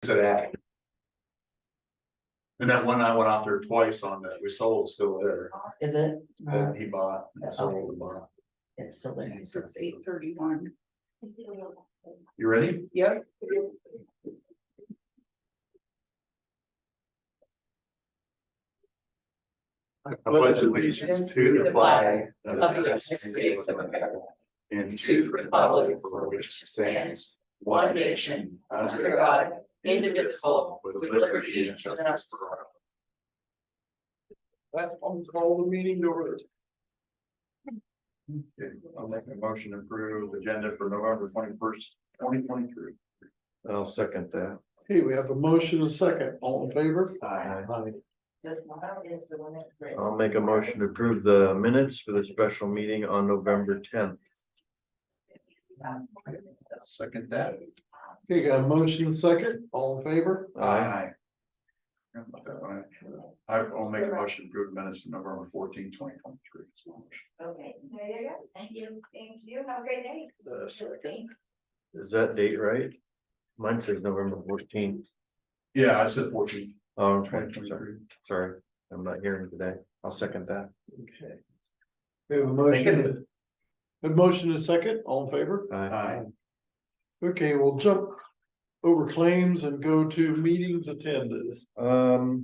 to that. And that one I went out there twice on that we sold still there, Is it? that he bought and sold and bought. It's still there. It's 8:31. You ready? Yep. I pledge allegiance to the flag of the United States of America and to the republic for which it stands, one nation, under God, indivisible, with liberty and justice for all. That's all the meeting over. Okay, I'll make a motion to approve the agenda for November 21st, 2023. I'll second that. Okay, we have a motion and a second, all in favor? Aye. I'll make a motion to approve the minutes for the special meeting on November 10th. Second that. Okay, got a motion and a second, all in favor? Aye. I'll make a motion to approve minutes for November 14, 2023. Okay, there you go. Thank you. Thank you. Have a great day. Second. Is that date right? Mine says November 14th. Yeah, I said 14. Oh, okay, 2023. sorry, I'm not hearing today. I'll second that. Okay. We have a motion. A motion and a second, all in favor? Aye. Okay, we'll jump over claims and go to meetings attended. The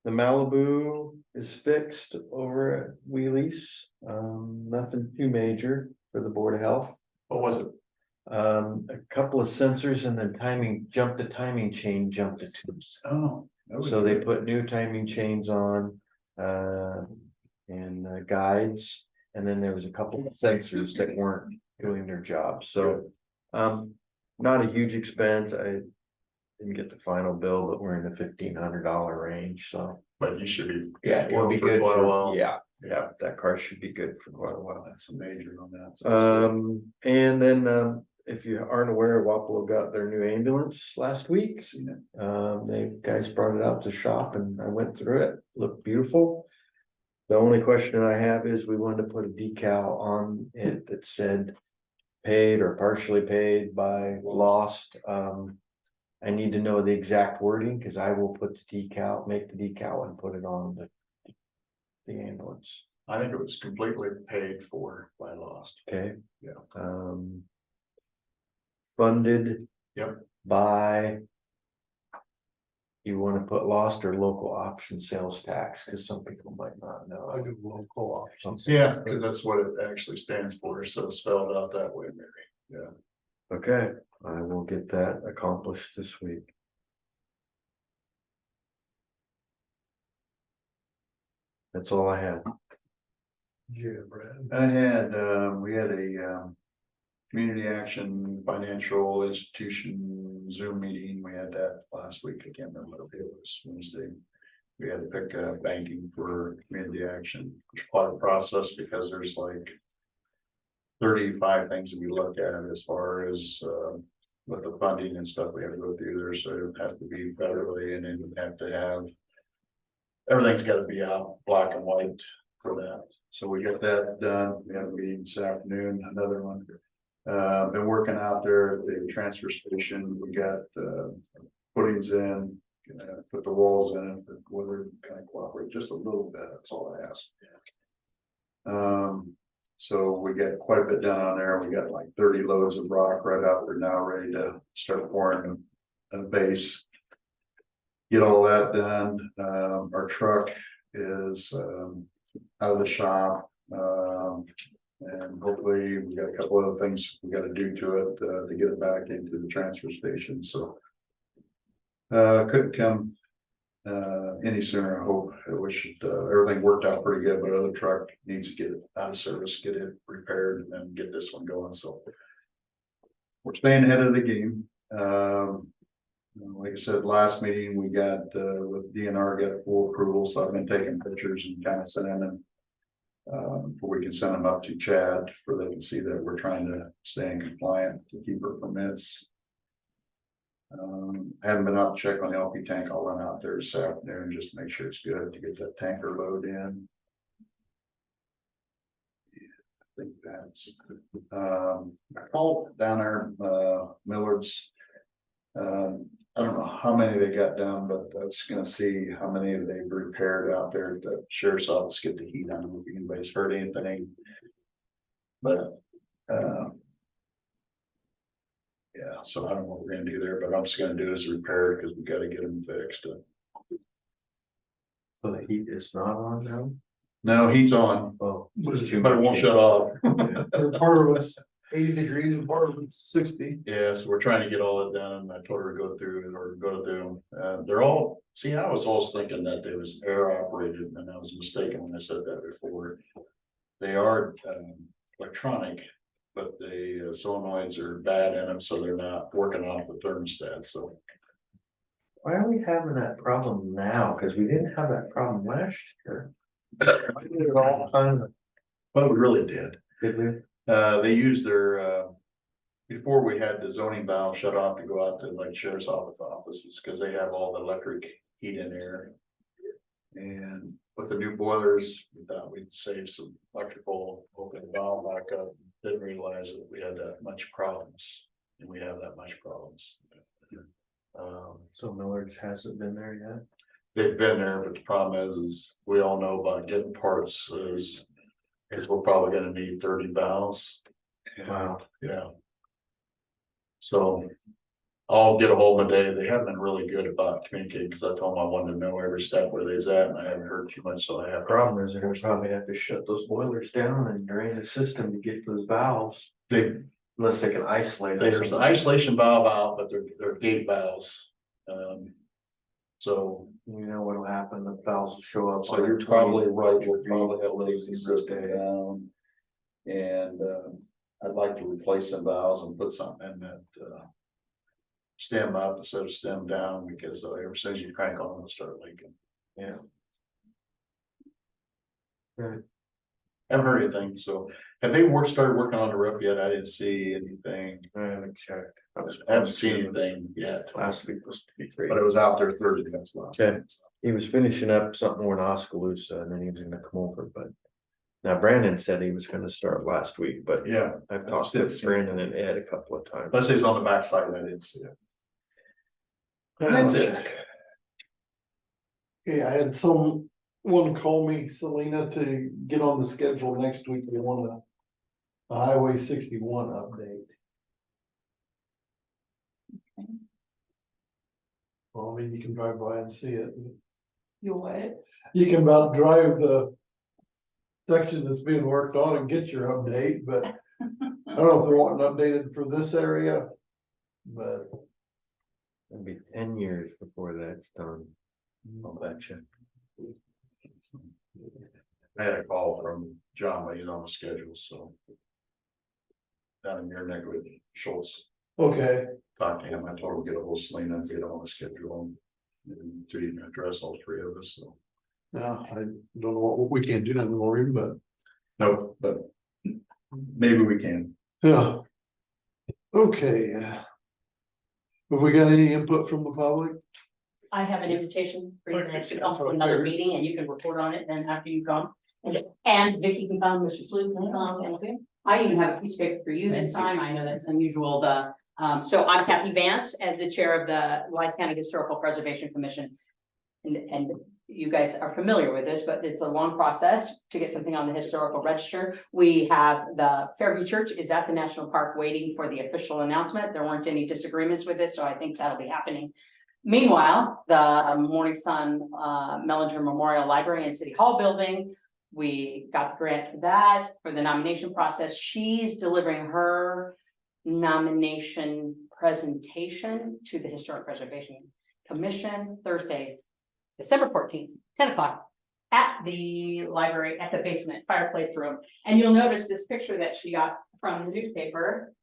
Malibu is fixed over at Wheelies. Nothing too major for the Board of Health. What was it? A couple of sensors and then the timing chain jumped to tubes. Oh. So they put new timing chains on, and guides, and then there was a couple of sensors that weren't doing their job, so. Not a huge expense, I didn't get the final bill, but we're in the $1,500 range, so. But you should be. Yeah, it'll be good quite a for, while. yeah, Yeah, that car should be good for quite a while. that's a major on that. And then, if you aren't aware, Wapello got their new ambulance last week. Seen it. They guys brought it out to shop and I went through it, looked beautiful. The only question I have is we wanted to put a decal on it that said paid or partially paid by lost. I need to know the exact wording because I will put the decal, make the decal and put it on the ambulance. I think it was completely paid for by Lost. Okay. Yeah. Funded. Yep. By. You want to put lost or local option sales tax, because some people might not know. I go local options. Yeah, because that's what it actually stands for, so spelled out that way, maybe, yeah. Okay, I will get that accomplished this week. That's all I had. Yeah, Brad. I had, we had a, community action financial institution Zoom meeting. We had that last week. I can't remember what it was, Wednesday. We had to pick banking for community action. It's quite a process because there's like 35 things that we look at as far as with the funding and stuff we have to go through there. So it has to be federally, and then we have to have everything's got to be out black and white for that. So we got that done. We have a meeting this afternoon, another one. Been working out there at the transfer station. We got footings in, put the walls in, but weather kind of cooperate just a little bit. That's all I ask. So we got quite a bit done on there. We got like 30 loads of rock right out there now, ready to start pouring a base. Get all that done. Our truck is out of the shop. And hopefully we got a couple other things we got to do to it to get it back into the transfer station. So couldn't come any sooner. I hope. I wish everything worked out pretty good, but other truck needs to get it out of service, get it repaired, and then get this one going. So we're staying ahead of the game. Like I said, last meeting we got with DNR got full approval, so I've been taking pictures and kind of sending them. We can send them up to Chad for they can see that we're trying to stay in compliant to keep our permits. Haven't been out to check on the LP tank. I'll run out there this afternoon just to make sure it's good to get that tanker load in. I think that's I called down there, Millard's. I don't know how many they got done, but I was gonna see how many they've repaired out there at the sheriff's office, get the heat on them, if anybody's heard anything. But, yeah, so I don't know what we're gonna do there, but I'm just gonna do is repair it, because we gotta get them fixed. So the heat is not on now? No, heat's on, Oh. But just too but it much won't heat. shut off. part of it's 80 degrees and part of it's 60. Yeah, so we're trying to get all that done, and I told her to go through it or go through them. They're all, see, I was always thinking that they was air operated, and I was mistaken when I said that before. They are electronic, but the solenoids are bad in them, so they're not working off the thermostat, so. Why are we having that problem now? Cause we didn't have that problem last year. Why did it all kind of, Well, we really did. did we? They used their, before we had the zoning valve shut off to go out to like sheriff's offices, because they have all the electric heat in there. And with the new boilers, we thought we'd save some electrical, open the valve back up, didn't realize that we had that much problems, and we have that much problems. So Millard's hasn't been there yet? They've been there, but the problem is we all know about getting parts is we're probably gonna need 30 valves. And, Wow. yeah. So I'll get a hold of them today. They haven't been really good about communicating, because I told them I wanted to know every step where they's at, and I haven't heard too much, so I have. Problem is, they're gonna probably have to shut those boilers down and drain the system to get those valves, They, unless they can isolate. them. there's an isolation valve out, but they're gate valves. So You know what'll happen, the valves will show up. So on a you're probably 20 right, we'll degree probably have to lose closing the system rotate. down. And I'd like to replace some valves and put something in that stem up instead of stem down, because ever since you crank on, it'll start leaking. Yeah. Good. Haven't heard anything, so have they started working on the roof yet? I didn't see anything. I haven't checked. I Haven't seen anything yet, Last week was to be great. but it was out there Thursday, that's last. Okay. time. He was finishing up something more in Oskaloosa and then he was gonna come over, but. Now Brandon said he was gonna start last week, but Yeah, I've I talked just to didn't see Brandon and Ed a couple of times. let's say it's on the backside, I didn't see it. That's it. Okay, I had someone call me, Selena, to get on the schedule next week. They want a Highway 61 update. Well, I mean, you can drive by and see it. You what? You can about drive the section that's being worked on and get your update, but I don't know if they're wanting updated for this area. But It'll be 10 years before that's done. I'll bet you. I had a call from John, but he's on the schedule, so. Down in your neck with Schultz, okay, talked to him, I told him to get a hold of Selena and get on the schedule. And to even address all three of us, so. yeah, I don't know what we can't do nothing for him, but No, but maybe we can. yeah. Okay. Have we got any input from the public? I have an invitation for you Okay, next to that's come to what I another figured. meeting and you can report on it then after you come. And Vicky can come, Mr. Flue can come, and I even have a piece of paper for you this time. I know that's unusual. So I'm Kathy Vance as the chair of the Lyon County Historical Preservation Commission. And you guys are familiar with this, but it's a long process to get something on the historical register. We have the Fairview Church is at the National Park waiting for the official announcement. There weren't any disagreements with it, so I think that'll be happening. Meanwhile, the Morning Sun Mellinger Memorial Library and City Hall building, we got the grant for that, for the nomination process. She's delivering her nomination presentation to the Historic Preservation Commission Thursday, December 14th, 10 o'clock at the library, at the basement fireplace room. And you'll notice this picture that she got from the newspaper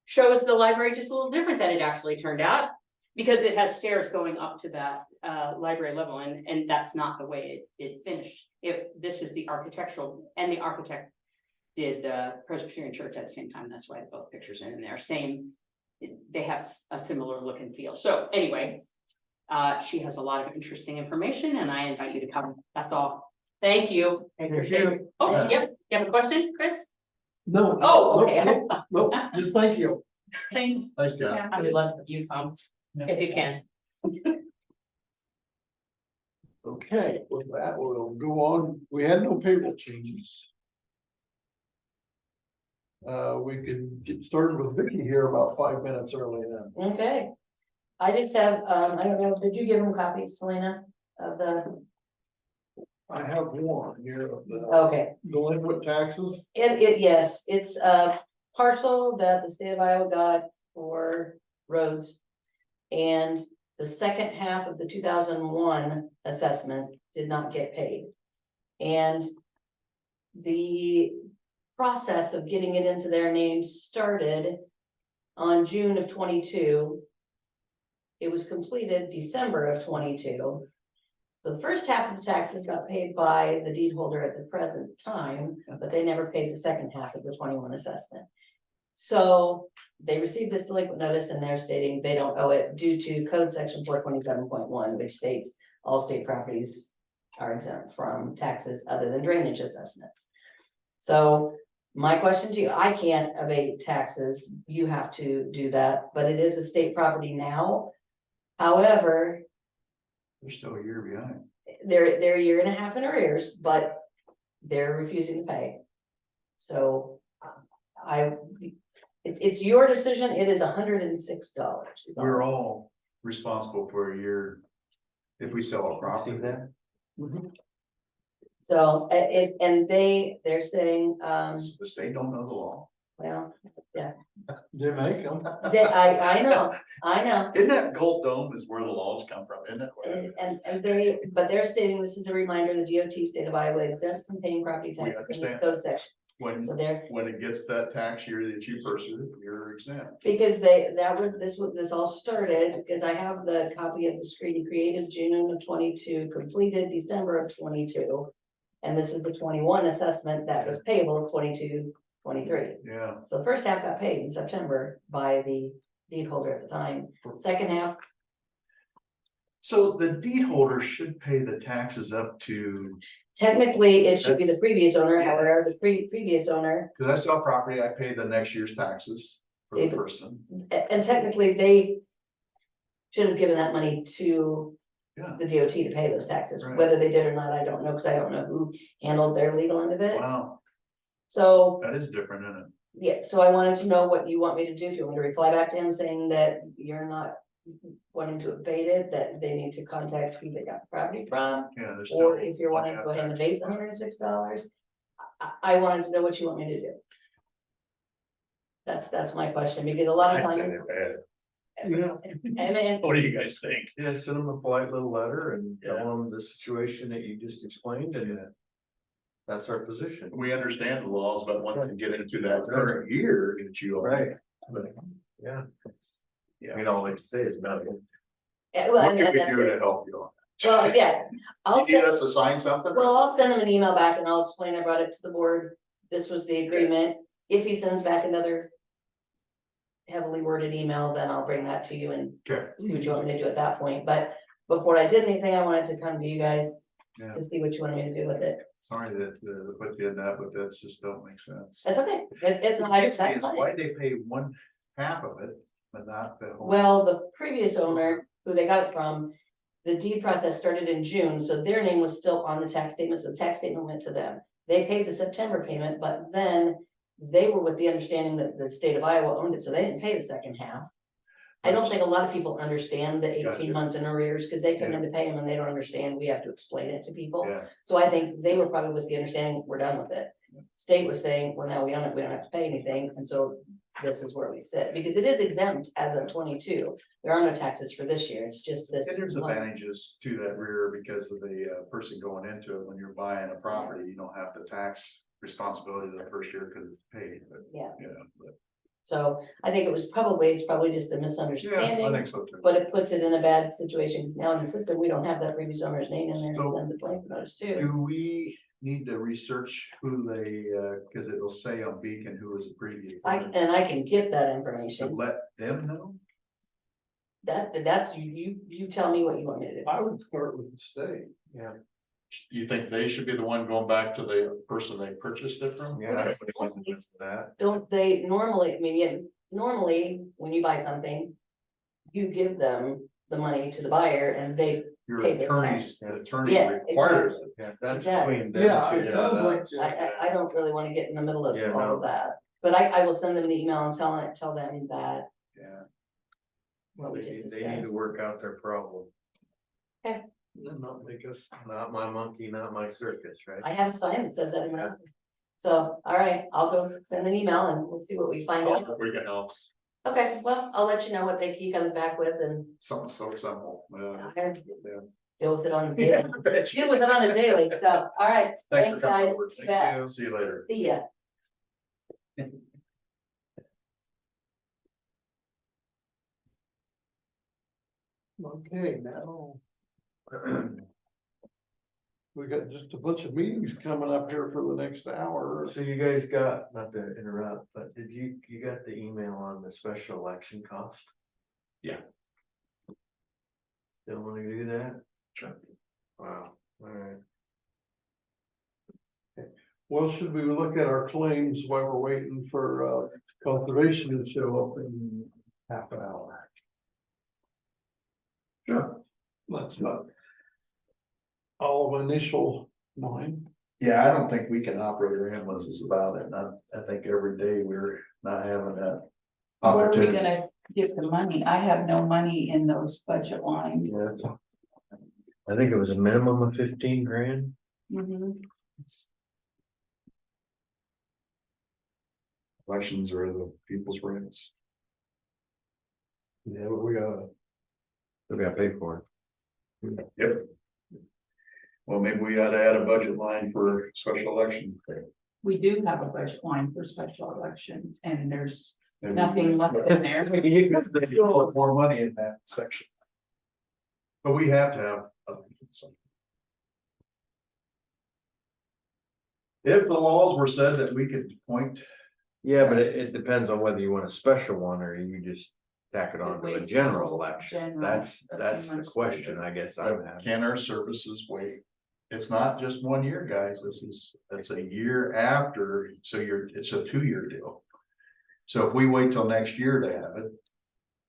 shows the library just a little different than it actually turned out, because it has stairs going up to that library level, and that's not the way it finished. This is the architectural, and the architect did the Presbyterian Church at the same time. That's why both pictures are in there. Same, they have a similar look and feel. So anyway, she has a lot of interesting information, and I invite you to come. That's all. Thank you. I appreciate it. Oh, yep. You have a question, Chris? No. Oh, okay. Nope, just thank you. Thanks. Thanks, John. I would love for you to come. if you can. Okay, with that, we'll go on. We had no payroll changes. We can get started with Vicky here about 5 minutes early then. Okay. I just have, I don't know, did you give them copies, Selena, of the, I have one here of the okay. delinquent taxes. Yes, it's a parcel that the state of Iowa got for roads. And the second half of the 2001 assessment did not get paid. And the process of getting it into their names started on June of 22. It was completed December of 22. So the first half of the taxes got paid by the deed holder at the present time, but they never paid the second half of the 21 assessment. So they received this delinquent notice and they're stating they don't owe it due to code section 427.1, which states all state properties are exempt from taxes other than drainage assessments. So my question to you, I can't abate taxes, you have to do that, but it is a state property now. However, They're still a year behind. they're a year and a half in arrears, but they're refusing to pay. So it's your decision, it is $106. We're all responsible for a year if we sell a property. that? So they're saying, The state don't know the law. well, They make them. I know. Isn't that Gold Dome is where the laws come from, isn't it? But they're stating this is a reminder, the DOT state of Iowa exempt from paying property We taxes in the understand. code section. So When, they're, when it gets that tax year that you pursue, you're exempt. because this all started, because I have the copy of the screen created June of 22, completed December of 22. And this is the 21 assessment that was payable 22, 23. Yeah. So the first half got paid in September by the deed holder at the time. Second half, So the deed holder should pay the taxes up to, technically, it should be the previous owner, however, the previous owner, because I sell property, I pay the next year's taxes for the person. and technically, they should have given that money to Yeah. the DOT to pay those taxes. Right. Whether they did or not, I don't know, because I don't know who handled their legal end of it. Wow, So, that is different, isn't it? yeah, so I wanted to know what you want me to do. If you want me to reply back to him saying that you're not wanting to abate it, that they need to contact who they got the property from, Yeah, there's. or no- if you're wanting to go ahead and abate the $106. I wanted to know what you want me to do. That's my question, because a lot of I'd say times, they're bad. Yeah. and then, What do you guys think? Yeah, send them a polite little letter and tell Yeah. them the situation that you just explained and that's our position. We understand the laws, but once you get into that current year, that you. Right. But Yeah. Yeah. You know, like to say it's nothing. well, what and can we that's do it. to help you on Well, yeah, that? I'll You need send, us to sign something? well, I'll send him an email back and I'll explain, I brought it to the board, this was the agreement. If he sends back another heavily worded email, then I'll bring that to you and Okay. see what you want me to do at that point, but before I did anything, I wanted to come to you guys Yeah. to see what you wanted me to do with it. Sorry that, put you in that, but that's just don't make sense. That's okay, it's, What gets me that's is fine. why they pay one half of it, but not the whole. Well, the previous owner, who they got it from, the deed process started in June, so their name was still on the tax statement, so the tax statement went to them. They paid the September payment, but then they were with the understanding that the state of Iowa owned it, so they didn't pay the second half. I don't think a lot of people understand the 18 Gotcha. months in arrears, because they come Yeah. in to pay them and they don't understand, we have to explain it to people. Yeah, So I think they were probably with the understanding, we're done with it. State was saying, well, now we own it, we don't have to pay anything, and so this is where we sit, because it is exempt as of 22. There are no taxes for this year, it's just this. and there's month. advantages to that rear because of the person going into it, when you're buying a property, you don't have the tax responsibility the first year because it's paid, but. Yeah. But So I think it's probably just a yeah, I misunderstanding, think so too. but it puts it in a bad situation, because now in the system, we don't have that previous owner's name in there, So- and then the delinquent notice too. Do we need to research who they, because it will say on Beacon who was the previous. owner, And I can get that To information, let them know? that's, you tell me what you want me to do. I would start with the state. Yeah. Do you think they should be the one going back to the person they purchased it from? Yeah, I would listen to that. Don't they normally, I mean, yeah, normally, when you buy something, you give them the money to the buyer and they, Your Pay the attorneys, the attorney Yeah, requires it. Yeah, that's Exactly. between them Yeah, two. it sounds like, I don't really wanna get in the middle of Yeah, all no. of that. But I will send them an email and tell them that Yeah. what we just They need to discussed. work out their problem. Okay. And not make us, not my monkey, not my circus, right? I have a sign that says that in my office. So, all right, I'll go send an email and we'll see what we find out. We can help, Okay, well, I'll let you know what he comes back with and something so simple. I'll Yeah. deal with it on a daily, deal with it on a daily, so, all right, thanks, for coming guys. over. You Thank bet. you. See you later. See ya. okay, now. We got just a bunch of meetings coming up here for the next hour. So you guys got, not to interrupt, but did you got the email on the special election cost? Yeah. Still wanna do that? Sure. Wow, alright. Well, should we look at our claims while we're waiting for conservation to show up in half an hour? Sure. That's not. All of initial mine. Yeah, I don't think we can operate our ambulances without it. And I think every day we're not having that Where are we opportunity. gonna get the money? I have no money in those budget lines. Yeah. I think it was a minimum of 15 grand. Mhm. Elections are the people's rights. Yeah, but we gotta. We got paid for it. Yep. Well, maybe we ought to add a budget line for special election. We do have a budget line for special elections and there's Maybe nothing left in there. Maybe put more money in that section. But we have to have. Something. If the laws were said that we could point. Yeah, but it depends on whether you want a special one or you just tack it on to a Wait general till election. general, That's a few the months question, later. I guess I'm having. Can our services wait? It's not just 1 year, guys. It's a year after, so it's a 2-year deal. So if we wait till next year to have it.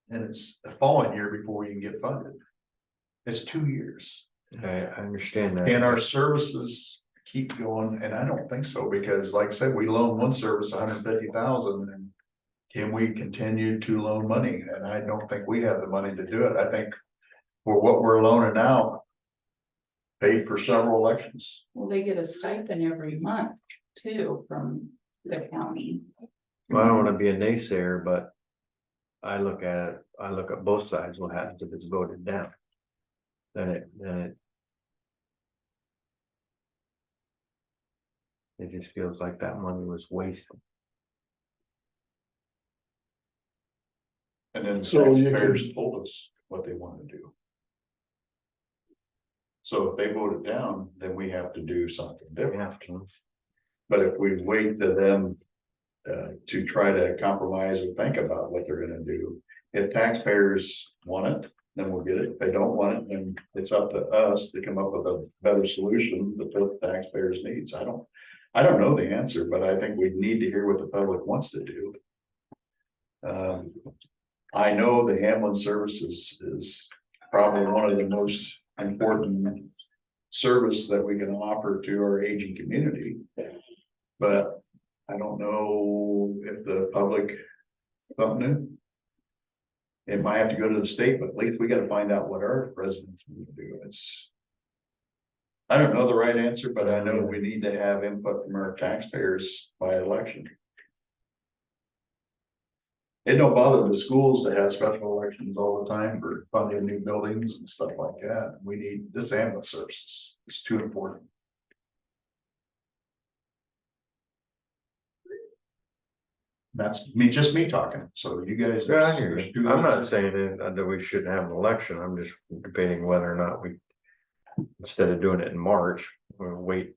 And it's the following year before we can get funded. It's 2 years. I understand that. Can our services keep going? And I don't think so, because like I said, we loan one service 150,000 and. Can we continue to loan money? And I don't think we have the money to do it. I think for what we're loaning out. Paid for several elections. Well, they get a stipend every month too from the county. Well, I don't wanna be a naysayer, but. I look at both sides, what happens if it's voted down? Then it just feels like that money was wasted. And then So you taxpayers told us what they want to do. So if they vote it down, then we have to do something different. Yeah. But if we wait to them. To try to compromise or think about what they're gonna do. If taxpayers want it, then we'll get it. If they don't want it, then it's up to us to come up with a better solution to fit the taxpayers' needs. I don't know the answer, but I think we need to hear what the public wants to do. I know the ambulance services is probably one of the most important service that we can offer to our aging community. But I don't know if the public, something new. It might have to go to the state, but at least we gotta find out what our residents want to do. I don't know the right answer, but I know we need to have input from our taxpayers by election. It don't bother the schools to have special elections all the time for funding new buildings and stuff like that. We need this ambulance services. It's too important. That's just me talking, so you guys. Yeah, I hear you. I'm not saying that we shouldn't have an election, I'm just debating whether or not we. Instead of doing it in March, we'll wait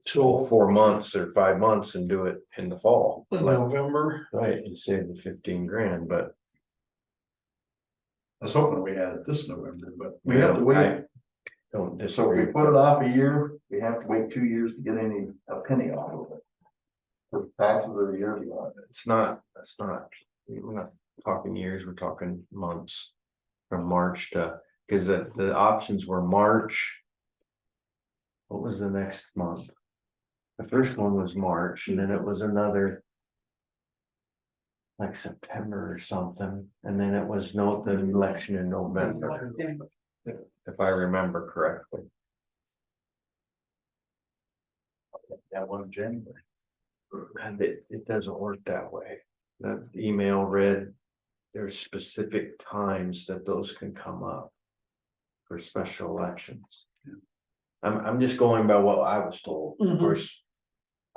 Till 4 months or 5 months and do it in the fall. November. Right, and save the 15 grand, but. I was hoping we had it this November, but we have to wait. I Don't So if disagree. we put it off a year, we have to wait 2 years to get a penny off of it. Cause taxes are a year beyond it. That's not, we're not talking years, we're talking months. From March to, cause the options were March. What was the next month? The first one was March and then it was another. Like September or something, and then it was the election in November, if I remember correctly. That one in January. And it doesn't work that way. That email read, there's specific times that those can come up. For special elections. I'm just going by what I was told, of course.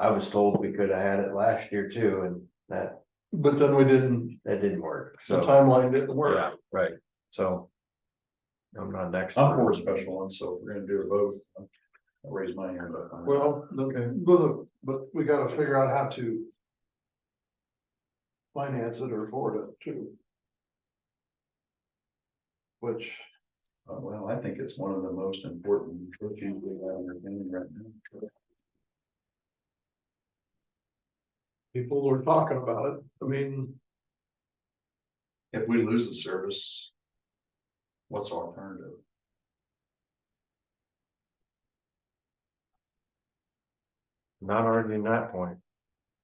I was told we could have had it last year too, and that But then we didn't, didn't work, the so, timeline didn't yeah, work. right, so. I'm not next. I'm for a special one, so if we're gonna do it both. I'll raise my hand up. on it. Well, but we gotta figure out how to. Finance it or afford it too. Which, Well, I think it's one of the most important issues we have in our county right now. people are talking about it, I mean, If we lose the service, what's our alternative? Not arguing that point.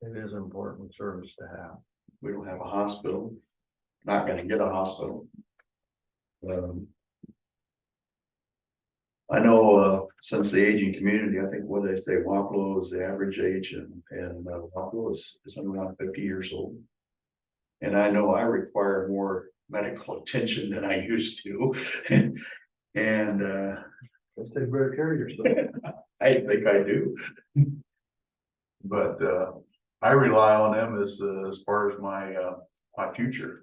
It is an important service to have. We don't have a hospital, not gonna get a hospital. I know, since the aging community, I think what they say, Wapello is the average age and Wapello is around 50 years old. And I know I require more medical attention than I used to. And, let's take better care of yourself. I think I do. But, I rely on them as far as my future.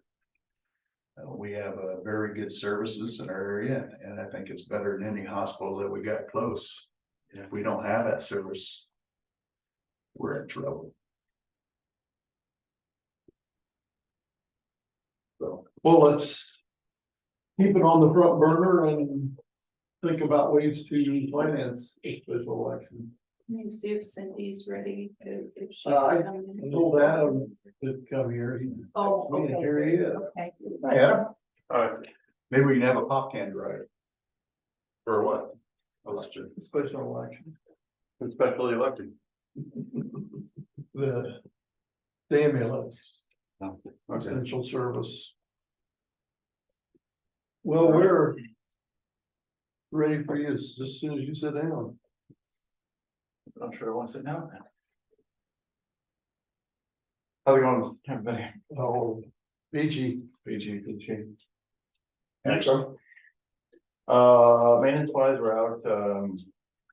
We have very good services in our area, and I think it's better than any hospital that we got close. If we don't have that service, we're in trouble. So, Well, let's. Keep it on the front burner and think about ways to finance a special election. Let me see if Cindy's ready to. if she I can come in. told Adam to come here. Oh, I mean, okay. here he is. Okay. yeah, maybe we can have a pop can drive. For what? Election, Special election. especially elected. The ambulance, Okay, essential service. Well, we're. Ready for you as soon as you sit down. I'm sure I want to sit down now. How's it going, everybody? Oh, Beachy. PG. Maintenance wise, we're out,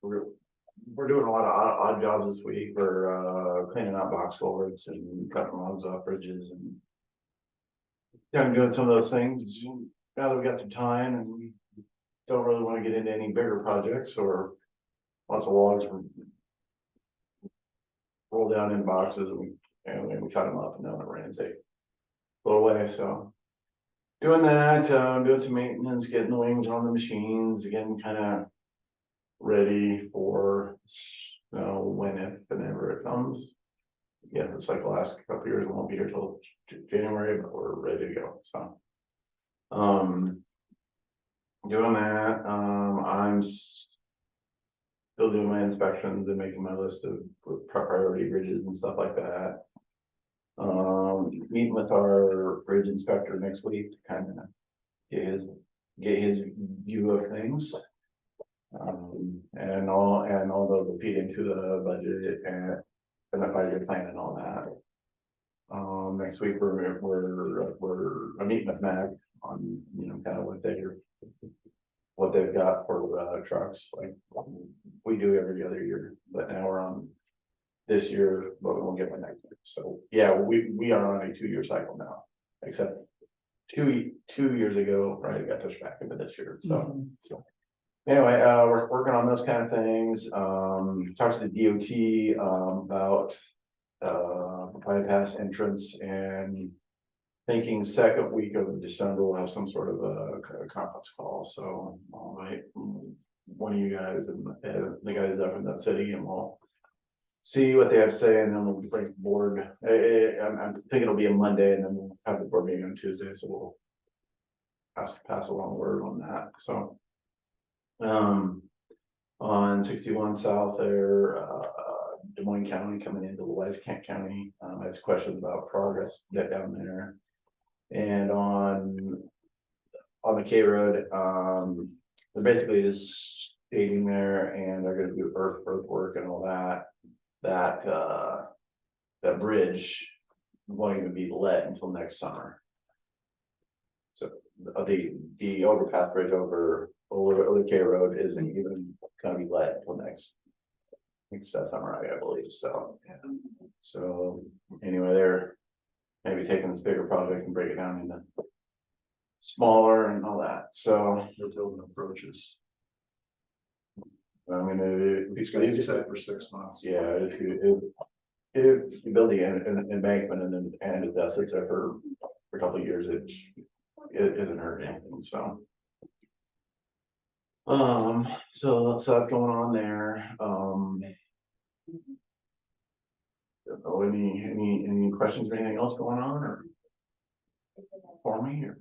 we're doing a lot of odd jobs this week. We're cleaning out box culverts and cutting logs off bridges and kind of doing some of those things now that we got some time and we don't really want to get into any bigger projects or lots of logs roll down in boxes and we cut them up and then it rains they blow away. So doing that, doing some maintenance, getting the wings on the machines, getting kind of ready for, when, if, and ever it comes. Yeah, it's like the last couple of years, we won't be here till January, but we're ready to go, so. Doing that, I'm still doing my inspections and making my list of priority bridges and stuff like that. Meeting with our bridge inspector next week to kind of get his view of things. And all those feed into the budget and the 5-year plan and all that. Next week we're meeting with Mac on, kind of what they've got for trucks, like we do every other year, but now we're on this year, but we won't get one next year. So yeah, we are on a 2-year cycle now, except two years ago, right, it got pushed back into this year. So anyway, we're working on those kind of things. Talked to the DOT about bypass entrance and thinking second week of December we'll have some sort of a conference call. So I'll invite one of you guys and the guys up in that city and we'll see what they have to say and then we'll bring the board. I'm thinking it'll be a Monday and then we'll have the board meeting on Tuesday. So pass along word on that, so. On 61 South there, Des Moines County coming into Louisa County, has questions about progress down there. And on the K Road, they're basically just staging there and they're gonna do earthwork and all that. That bridge won't even be let until next summer. So the overpass bridge over K Road isn't even gonna be let until next summer, I believe, so. So anyway, they're maybe taking this bigger project and break it down into smaller and all that, so. They're building approaches. I mean, He's gonna be set for 6 months. yeah, if you build the embankment and it does sit there for a couple of years, it isn't hurting anything, so. So that's going on there, any questions or anything else going on, or? For me, or?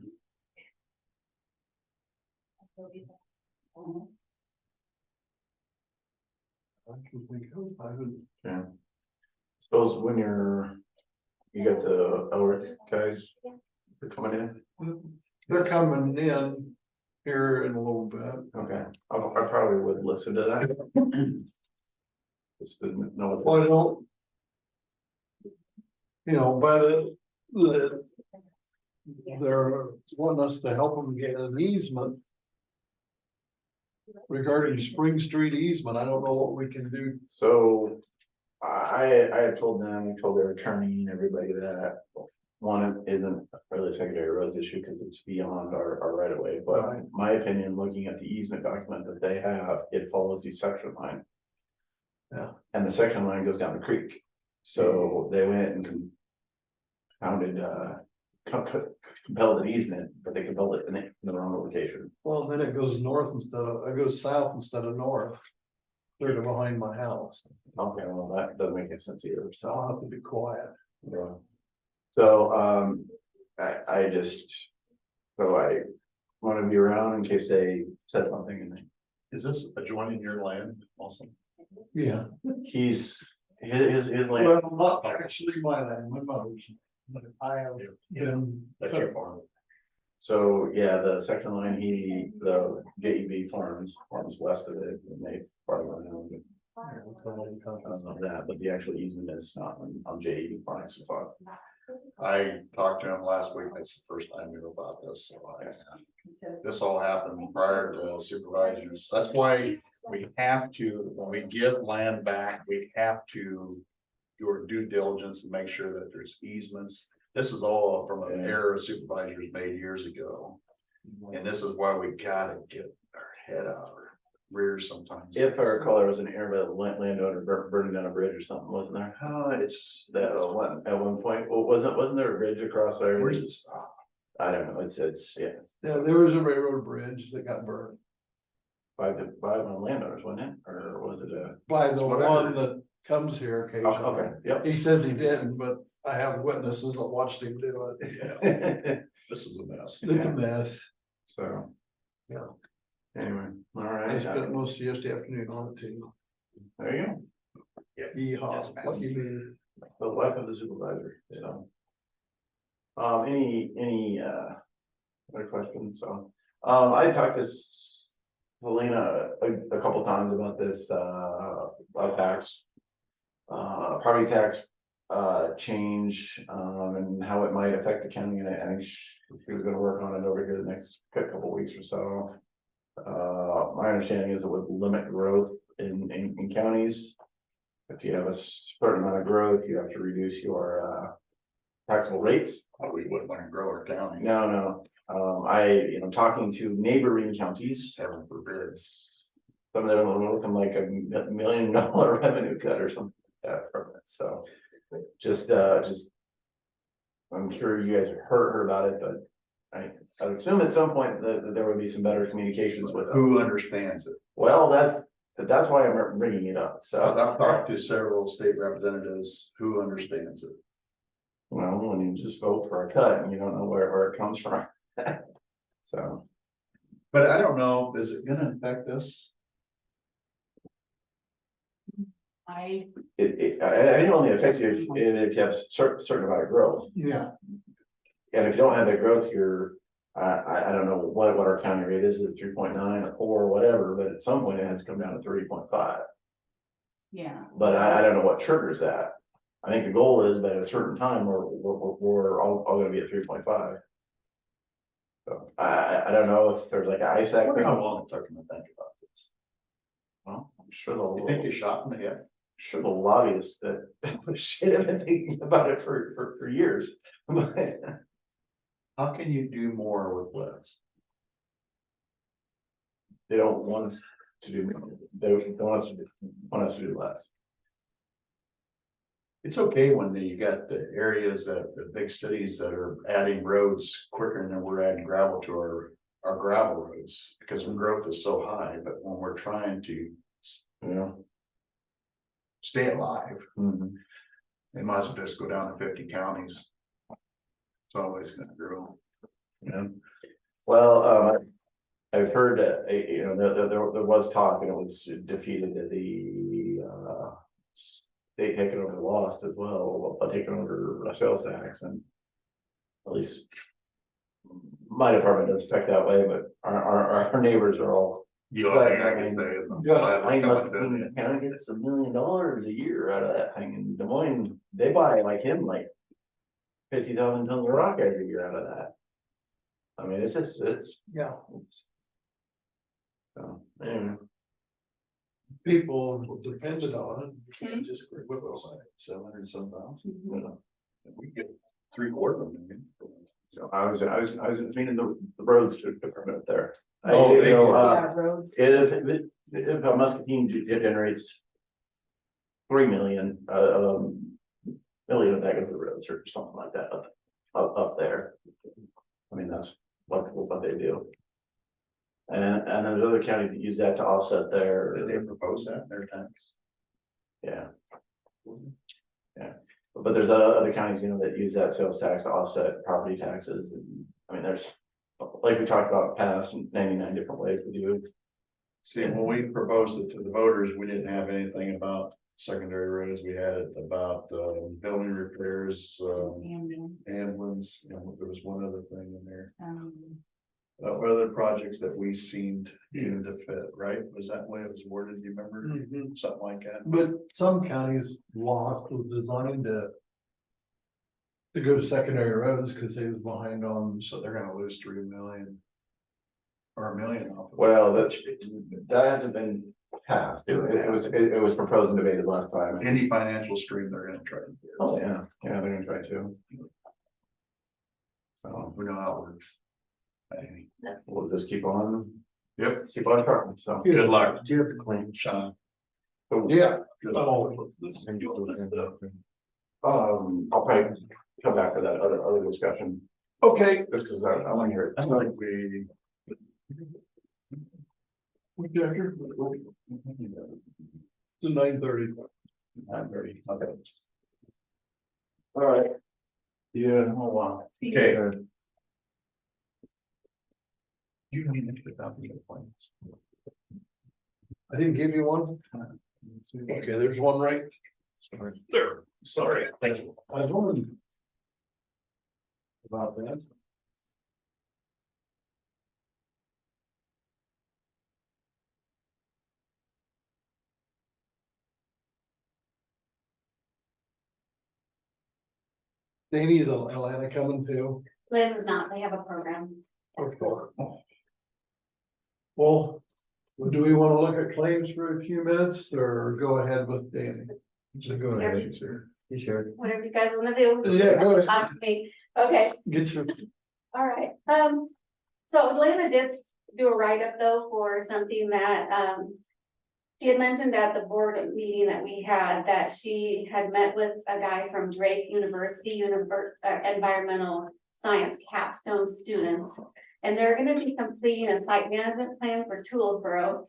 Yeah. Suppose when you got the Elric guys, they're coming in, They're coming in here in a little bit. okay, I probably would listen to that. Just didn't know. Well, I don't. You know, by they're wanting us to help them get an easement. Regarding Spring Street easement, I don't know what we can do. So I have told them, I told their attorney and everybody that one isn't really a secondary roads issue because it's beyond our right of way. But Right. my opinion, looking at the easement document that they have, it follows the section line. Yeah. And the section line goes down the creek. So they went and founded, compelled an easement, but they compelled it in the wrong location. Well, then it goes north it goes south instead of north. Clear to behind my house. Okay, well, that doesn't make any sense either, So so. I'll have to be quiet. Yeah. So, I just, so I want to be around in case they said something and Is this adjoining your land also? Yeah. his land. Well, not actually my land, my mother's, but I have been. That's your farm. So, yeah, the section line, the JEB farms west of it, and they farm around it. That, but the actual easement is not on JEB farms, it's on. I talked to him last week, that's the first I knew about this, so this all happened prior to supervisors, that's why we have to, when we give land back, we have to do our due diligence and make sure that there's easements. This is all from an error supervisors made years ago, and this is why we gotta get our head out our rears sometimes. If I recall, there was an error by the landowner burning down a bridge or something, wasn't there? It's That at one point, well, wasn't there a bridge across there? where's it stop? I don't know, it's, yeah, Yeah, there was a railroad bridge that got burned by one of the landowners, wasn't it, or was it a? by the That's what I one heard. that comes here Oh, occasionally. okay, yep. He says he didn't, but I have witnesses that watched him do it. This is a mess. It's a mess. So. Yeah. Anyway, all I right, spent most of yesterday afternoon on it too. there you go, Yeehaw, what do you mean? the life of the supervisor, so. Any other questions, so, I talked to Helena a couple times about this, tax. Property tax, change, and how it might affect the county, and I think she was gonna work on it over here the next couple weeks or so. My understanding is it would limit growth in counties. If you have a certain amount of growth, you have to reduce your, taxable rates. We wouldn't want to grow our county. No, talking to neighboring counties, Heaven forbid. some of them are looking like $1 million revenue cut or something like that from it, so. Just, I'm sure you guys heard about it, but I would assume at some point that there would be some better communications with them. Who understands it? Well, that's why I'm bringing it up, so. I've talked to several state representatives who understands it. Well, when you just vote for a cut and you don't know where it comes from. So, But I don't know, is it gonna affect us? I, I think it only affects you if you have certain amount of growth. Yeah, And if you don't have that growth, you're, I don't know what our county rate is 3.9 or 4 or whatever, but at some point it has to come down to 3.5. yeah. But I don't know what triggers that. I think the goal is that at a certain time, we're all gonna be at 3.5. So I don't know if there's like an I ISAC wonder thing. how long it took them to think about this. Well, I'm sure You think they they'll, shot in the head? sure the lobbyists that shit have been thinking about it for years. But How can you do more with less? they don't want us to do, they want us to do less. It's okay when you got the areas that, the big cities that are adding roads quicker than we're adding gravel to our gravel roads. Because our growth is so high, but when we're trying to You know? stay alive, Mhm. they might as well just go down to 50 counties. It's always gonna grow. Yeah. Well, I've heard that, you know, there was talk and it was defeated that the, state taking over lost as well, but taking over a sales tax and at least my department does affect that way, but our neighbors are all. You But, know, I mean, I must the county gets $1 million a year out of that thing in Des Moines. They buy like him, like 50,000 tons of rock every year out of that. I mean, it's just, yeah, so, anyway. people depended on it, you can't just quit with us. 700 and some thousand. You know. We get 3/4 million. So I was meaning the roads department there. Oh, You they know, do. Yeah, roads. if a Muscatine generates 3 million, million of that goes to the roads or something like that up there. I mean, that's what they do. And there's other counties that use that to offset their, Did they propose that in their tax? yeah. Yeah, but there's other counties, you know, that use that sales tax to offset property taxes, and, I mean, there's, like we talked about past 99 different ways to do it. See, when we proposed it to the voters, we didn't have anything about secondary roads. We had it about building repairs, ambulance, and there was one other thing in there. Other projects that we seemed to fit, right? Was that the way it was worded? Do you remember? Mhm. Something like that? But some counties lost was designed to go to secondary roads because they was behind on. So they're gonna lose 3 million. Or 1 million off. of it. Well, that hasn't been passed. It was proposed and debated last time. Any financial stream they're gonna try to get. Oh, yeah, they're gonna try to. So We know how it works. Hey, we'll just keep on trucking, so. Good luck. Do you have the claim? Sean. Yeah. Good Oh. luck. I'll probably come back to that other discussion, Okay. just because I want to hear it. I like we. It's 9:30. I'm ready, okay. All right. Yeah, hold on. Okay. You need to get out the appointments. I didn't give you one. Okay, there's one right there. Sorry. Thank you. I was wondering about that. Danny's Atlanta coming too. Lynn is not, they have a program. Well, do we want to look at claims for a few minutes or go ahead with Danny? So go ahead, sir. You sure? Whatever you guys wanna do. Yeah, go ahead. Talk to me. Okay, Get your, all right. So Atlanta did do a write-up though for something that, she had mentioned at the board meeting that we had, that she had met with a guy from Drake University, environmental science capstone students. And they're gonna be completing a site management plan for Toolsboro.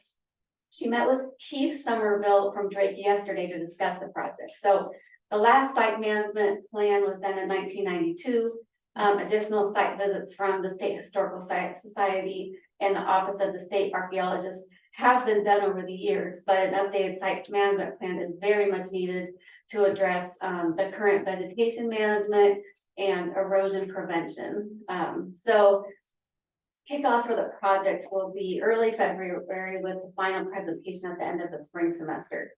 She met with Keith Somerville from Drake yesterday to discuss the project. So the last site management plan was done in 1992. Additional site visits from the State Historical Science Society and the Office of the State Archaeologist have been done over the years, but an updated site management plan is very much needed to address the current vegetation management and erosion prevention. So kickoff for the project will be early February with the final presentation at the end of the spring semester.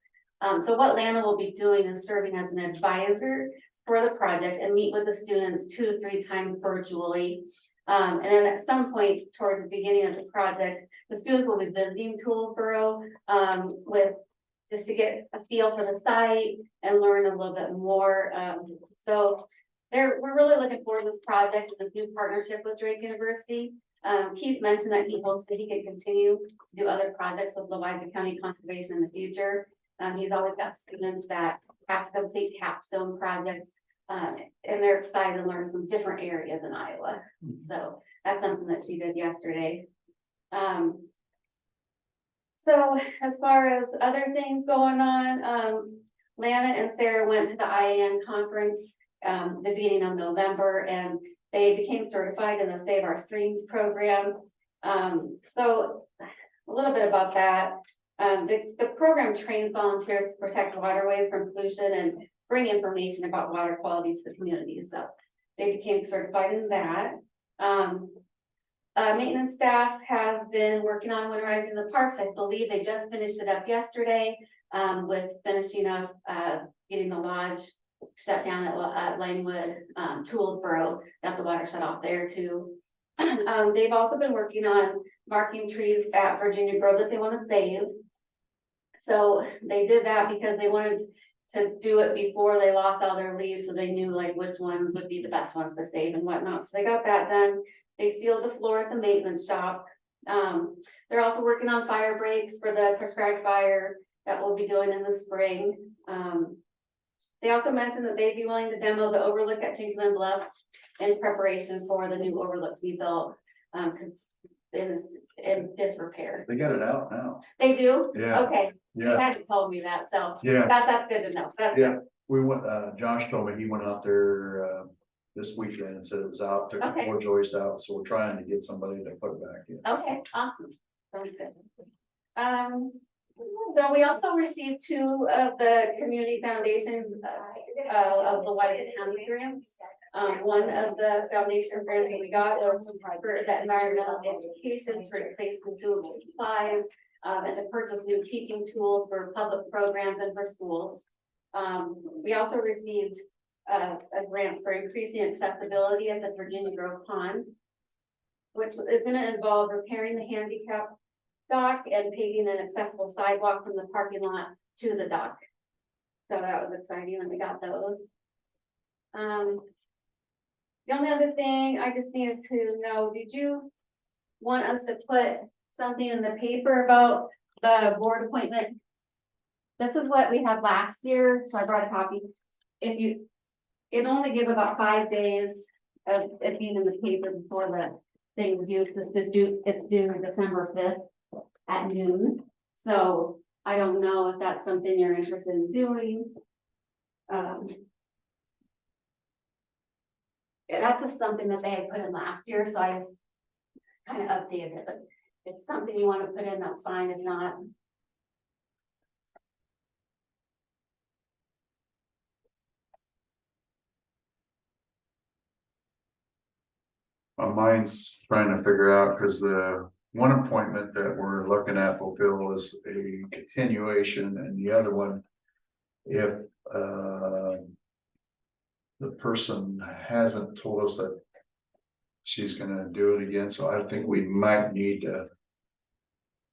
So what Lana will be doing is serving as an advisor for the project and meet with the students 2 to 3 times virtually. And then at some point towards the beginning of the project, the students will be visiting Toolsboro with just to get a feel for the site and learn a little bit more. So we're really looking forward to this project, this new partnership with Drake University. Keith mentioned that he hopes that he can continue to do other projects with Louisa County Conservation in the future. He's always got students that have to complete capstone projects, and they're excited to learn from different areas in Iowa. So that's something that she did yesterday. So as far as other things going on, Lana and Sarah went to the IAN conference the beginning of November, and they became certified in the Save Our Streams program. So a little bit about that. The program trains volunteers to protect waterways from pollution and bring information about water quality to the community. So they became certified in that. Maintenance staff has been working on winterizing the parks. I believe they just finished it up yesterday with finishing up getting the lodge shut down at Langwood, Toolsboro, got the water shut off there too. They've also been working on marking trees at Virginia Grove that they want to save. So they did that because they wanted to do it before they lost all their leaves, so they knew like which ones would be the best ones to save and whatnot. So they got that done. They sealed the floor at the maintenance shop. They're also working on fire breaks for the prescribed fire that we'll be doing in the spring. They also mentioned that they'd be willing to demo the overlook at Tinkerman Bluffs in preparation for the new overlooks we built, because it is in disrepair. They got it out now. They do? Yeah. Okay, you Yeah, hadn't told me that, so yeah, that's good to know. That's yeah. We went, Josh told me he went out there, this weekend and said it was out, took the Okay. floor joist out, so we're trying to get somebody to put it back in. Okay, awesome. Sounds good. So we also received 2 of the community foundations of the Louisa County grants. One of the foundation grants that we got was for the environmental education to replace consumable supplies and to purchase new teaching tools for public programs and for schools. We also received a grant for increasing accessibility at the Virginia Grove Pond, which is going to involve repairing the handicap dock and paving an accessible sidewalk from the parking lot to the dock. So that was exciting when we got those. The only other thing I just needed to know, did you want us to put something in the paper about the board appointment? This is what we had last year, so I brought a copy. It only give about 5 days of it being in the paper before the things due, because it's due December 5th at noon. So I don't know if that's something you're interested in doing. Yeah, that's just something that they had put in last year, so I just kind of updated it, but if it's something you want to put in, that's fine, if not. Mine's trying to figure out, because the one appointment that we're looking at fulfill is a continuation, and the other one, if the person hasn't told us that she's gonna do it again, so I think we might need to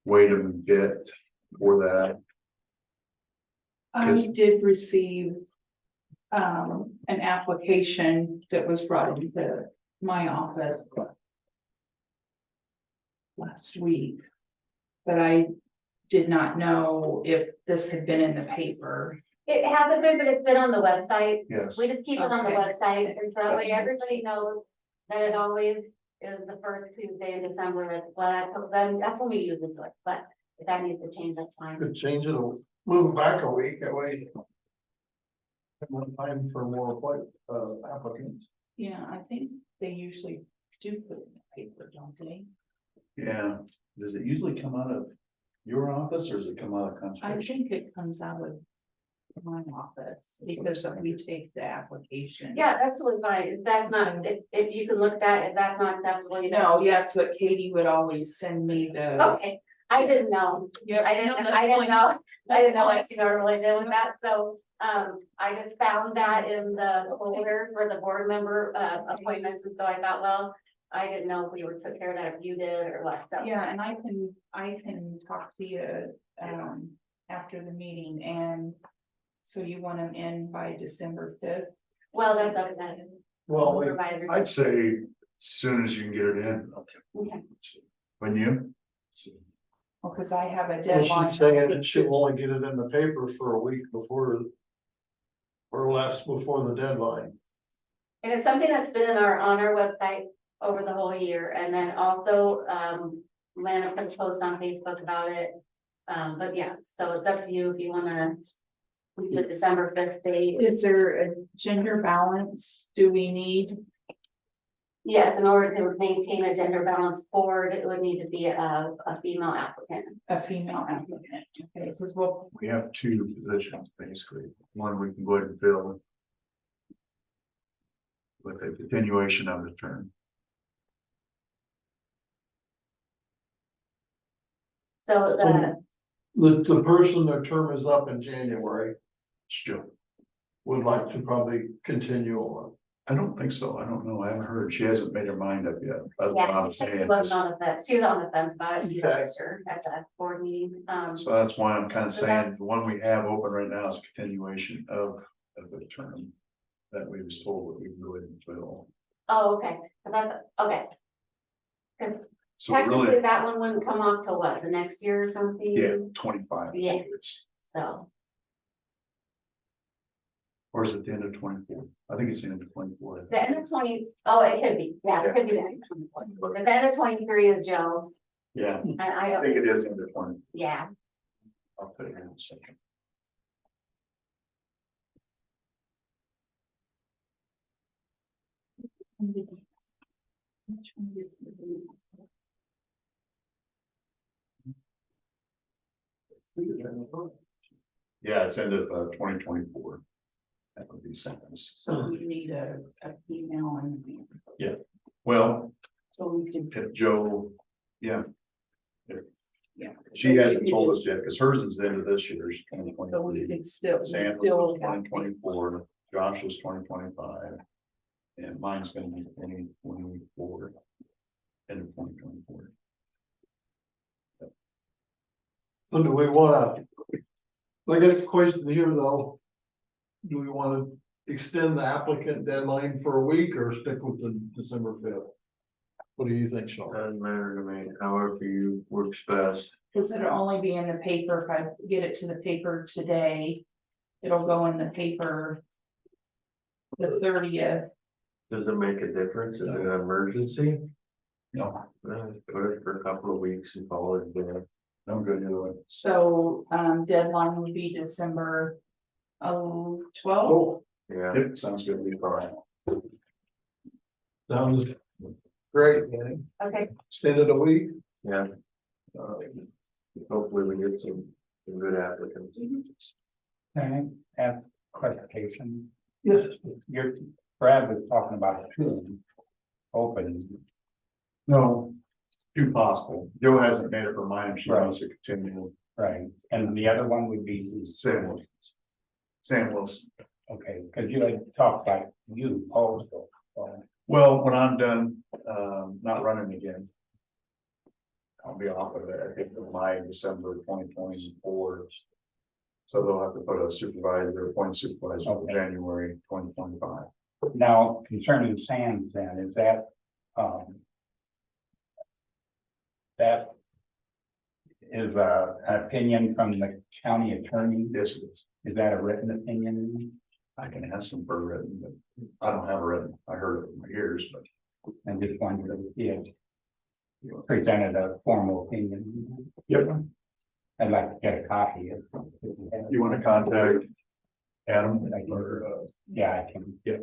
wait a bit for that. I did receive an application that was brought into my office last week, but I did not know if this had been in the paper. It hasn't been, but it's been on the website. Yes, We just keep it on the Okay. website, and so that way everybody knows that it always is the first Tuesday in December. Well, that's when we use it, but if that needs to change, that's fine. Could change it, or move it back a week, that way. Have more time for more applicants. Yeah, I think they usually do put it in the paper, don't they? Yeah, does it usually come out of your office or does it come out of I conservation? think it comes out of my office because we take the application. Yeah, that's totally fine. If that's not, if you can look at that, if that's not acceptable, you know. No, yes, but Katie would always send me the. Okay, I didn't know. Yeah, I didn't know what she normally did with that, so, I just found that in the folder for the board member, appointments, and so I thought, well, I didn't know if we were took care of that, if you did or what, so. Yeah, and I can talk to you, after the meeting, and so you want them in by December 5th? Well, that's up to them. Well, Supervisors. I'd say as soon as you can get it in. Okay. Wouldn't you? Well, cause I have a well, deadline. she's saying that she'll only get it in the paper for a week before. Or less before the deadline. And it's something that's been on our website over the whole year, and then also, Lana put a post on Facebook about it. But yeah, so it's up to you if you wanna, we do December 5th date. Is there a gender balance? Do we need? Yes, in order to maintain a gender balanced board, it would need to be a female applicant. A female applicant? Okay, because well, We have two positions, basically. One we can go ahead and fill. With a continuation of the term. So The person, their term is up in January, Still, would like to probably continue on. I don't think so. I don't know. I haven't heard. She hasn't made her mind up yet. That's what yeah, I'm she said she saying. wasn't on the fence, she was on the fence about it, she Okay. was sure at that board meeting, So that's why I'm kind of So that- saying the one we have open right now is a continuation of the term. That we was told that we can go ahead and fill. oh, okay, 'cause I thought, okay. Cause So technically really, that one wouldn't come off till what, the next year or something? yeah, 25 Yeah. years. So, Or is it the end of 24? I think it's the end of 24. the end of 20, oh, it could be, yeah, it could be the end of 24, the end of 23 is Joe, Yeah, and I I don't, think it is the end of 20. yeah. I'll put it in a second. Yeah, it's end of 2024. That would be sentence. so we need a female and. Well, So we can. if Joe, yeah. If Yeah. She hasn't told us yet, because hers is the end of this year's So we 2023. could still. Sam's still was 2024, Josh's 2025. And mine's gonna be 2024. End of 2024. So do we wanna? I guess the question here though. Do we wanna extend the applicant deadline for a week or stick with the December 5th? What do you think, Sean? Doesn't matter to me, however you works best. Cause it'll only be in the paper if I get it to the paper today. It'll go in the paper. The 30th. Does it make a difference? Is it an emergency? No, Put it for a couple of weeks and call it there. I'm good either way. So, deadline would be December. 12th. Oh, Yeah, Yep, sounds good. We all right. sounds great, man. Okay, Extended a week. yeah. Hopefully we get some good applicants. Can I have clarification? Yes. Brad was talking about two open. No, too possible. Joe hasn't made up her mind. She wants to continue. Right, and the other one would be, Sam Wilson. Sam Wilson. okay, because you had talked about you also. Well, when I'm done, not running again. I'll be off of it, I think, of my December 2024. So they'll have to put a supervisor, appoint supervisor for Okay. January 2025. Now concerning Sam's then, is that, that is an opinion from the county attorney? Yes, it is. Is that a written opinion? I can ask them for a written, but I don't have a written. I heard it in my ears, but And just wondered if he had presented a formal opinion. Yep. I'd like to get a copy of. You want to contact Adam or, Yeah, I can. Yeah.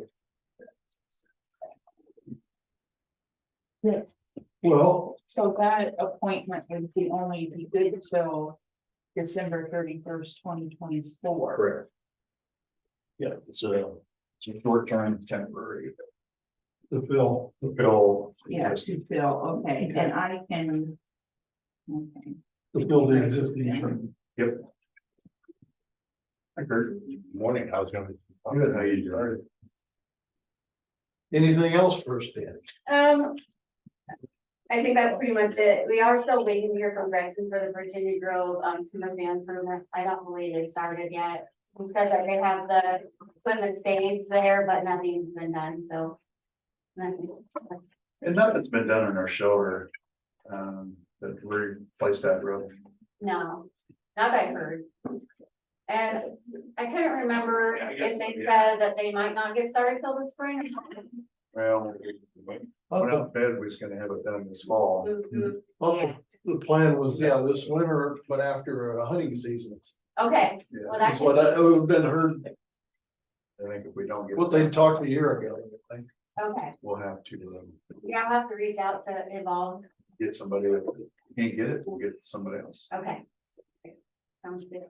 Well, So that appointment would be only be good until December 31st, 2024. Correct. Yeah, it's a short term temporary. the bill, Bill. Yes, you feel, okay, and I can. Okay. the bill, the existing term. Yep. I heard. Morning, I was gonna. Good, how you doing? Anything else for us, Dan? I think that's pretty much it. We are still waiting to hear from Gretchen for the Virginia Grove, some of the improvements. I don't believe they started yet. It's because they have the equipment staged there, but nothing's been done, so. Nothing. And nothing's been done on our shoulder. That we replaced that road. No, not that I heard. And I couldn't remember if they said that they might not get started till the spring. Well, went out bed, was gonna have it done this fall. Mhm. Well, Yeah. the plan was, yeah, this winter, but after a hunting season. Okay, Yeah, well, That's that what should I would have been heard, I think if we don't get. what they talked a year ago. I think. okay. We'll have to Yeah, I'll have to reach out to Evolve. get somebody, if we can't get it, we'll get somebody else. Okay. Sounds good.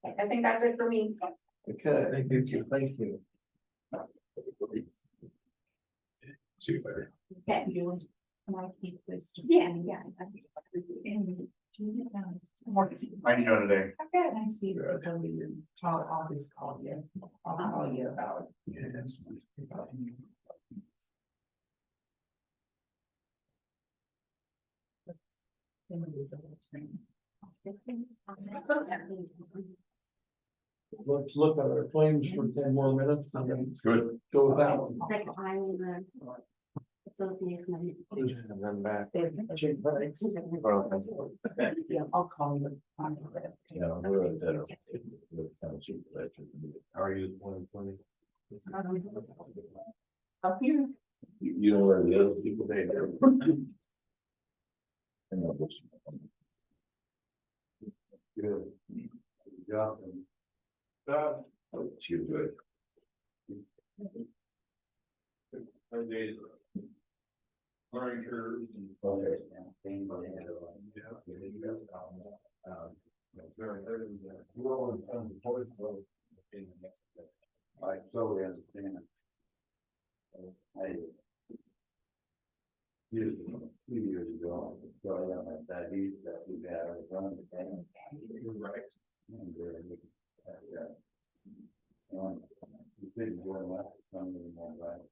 Okay, I think that's it for me. Okay, thank you, thank you. See you later. Okay. Can I keep this? Yeah. And do you, How you doing today? Okay, I see the I'll just call you. I'll call you about. Yeah, that's. Let's look at our claims for 10 more minutes and then Good. go with that one. It's like I'm the association. And then back. Yeah, I'll call you. How are you? 2020? Up here. You know where the other people they do. Good. Good job. She was good. Days. Learning curves and. I totally understand. Years ago, 2 years ago, so I got my diabetes that we had, I was running the thing. You're right. And, you couldn't go in left, some of them were right.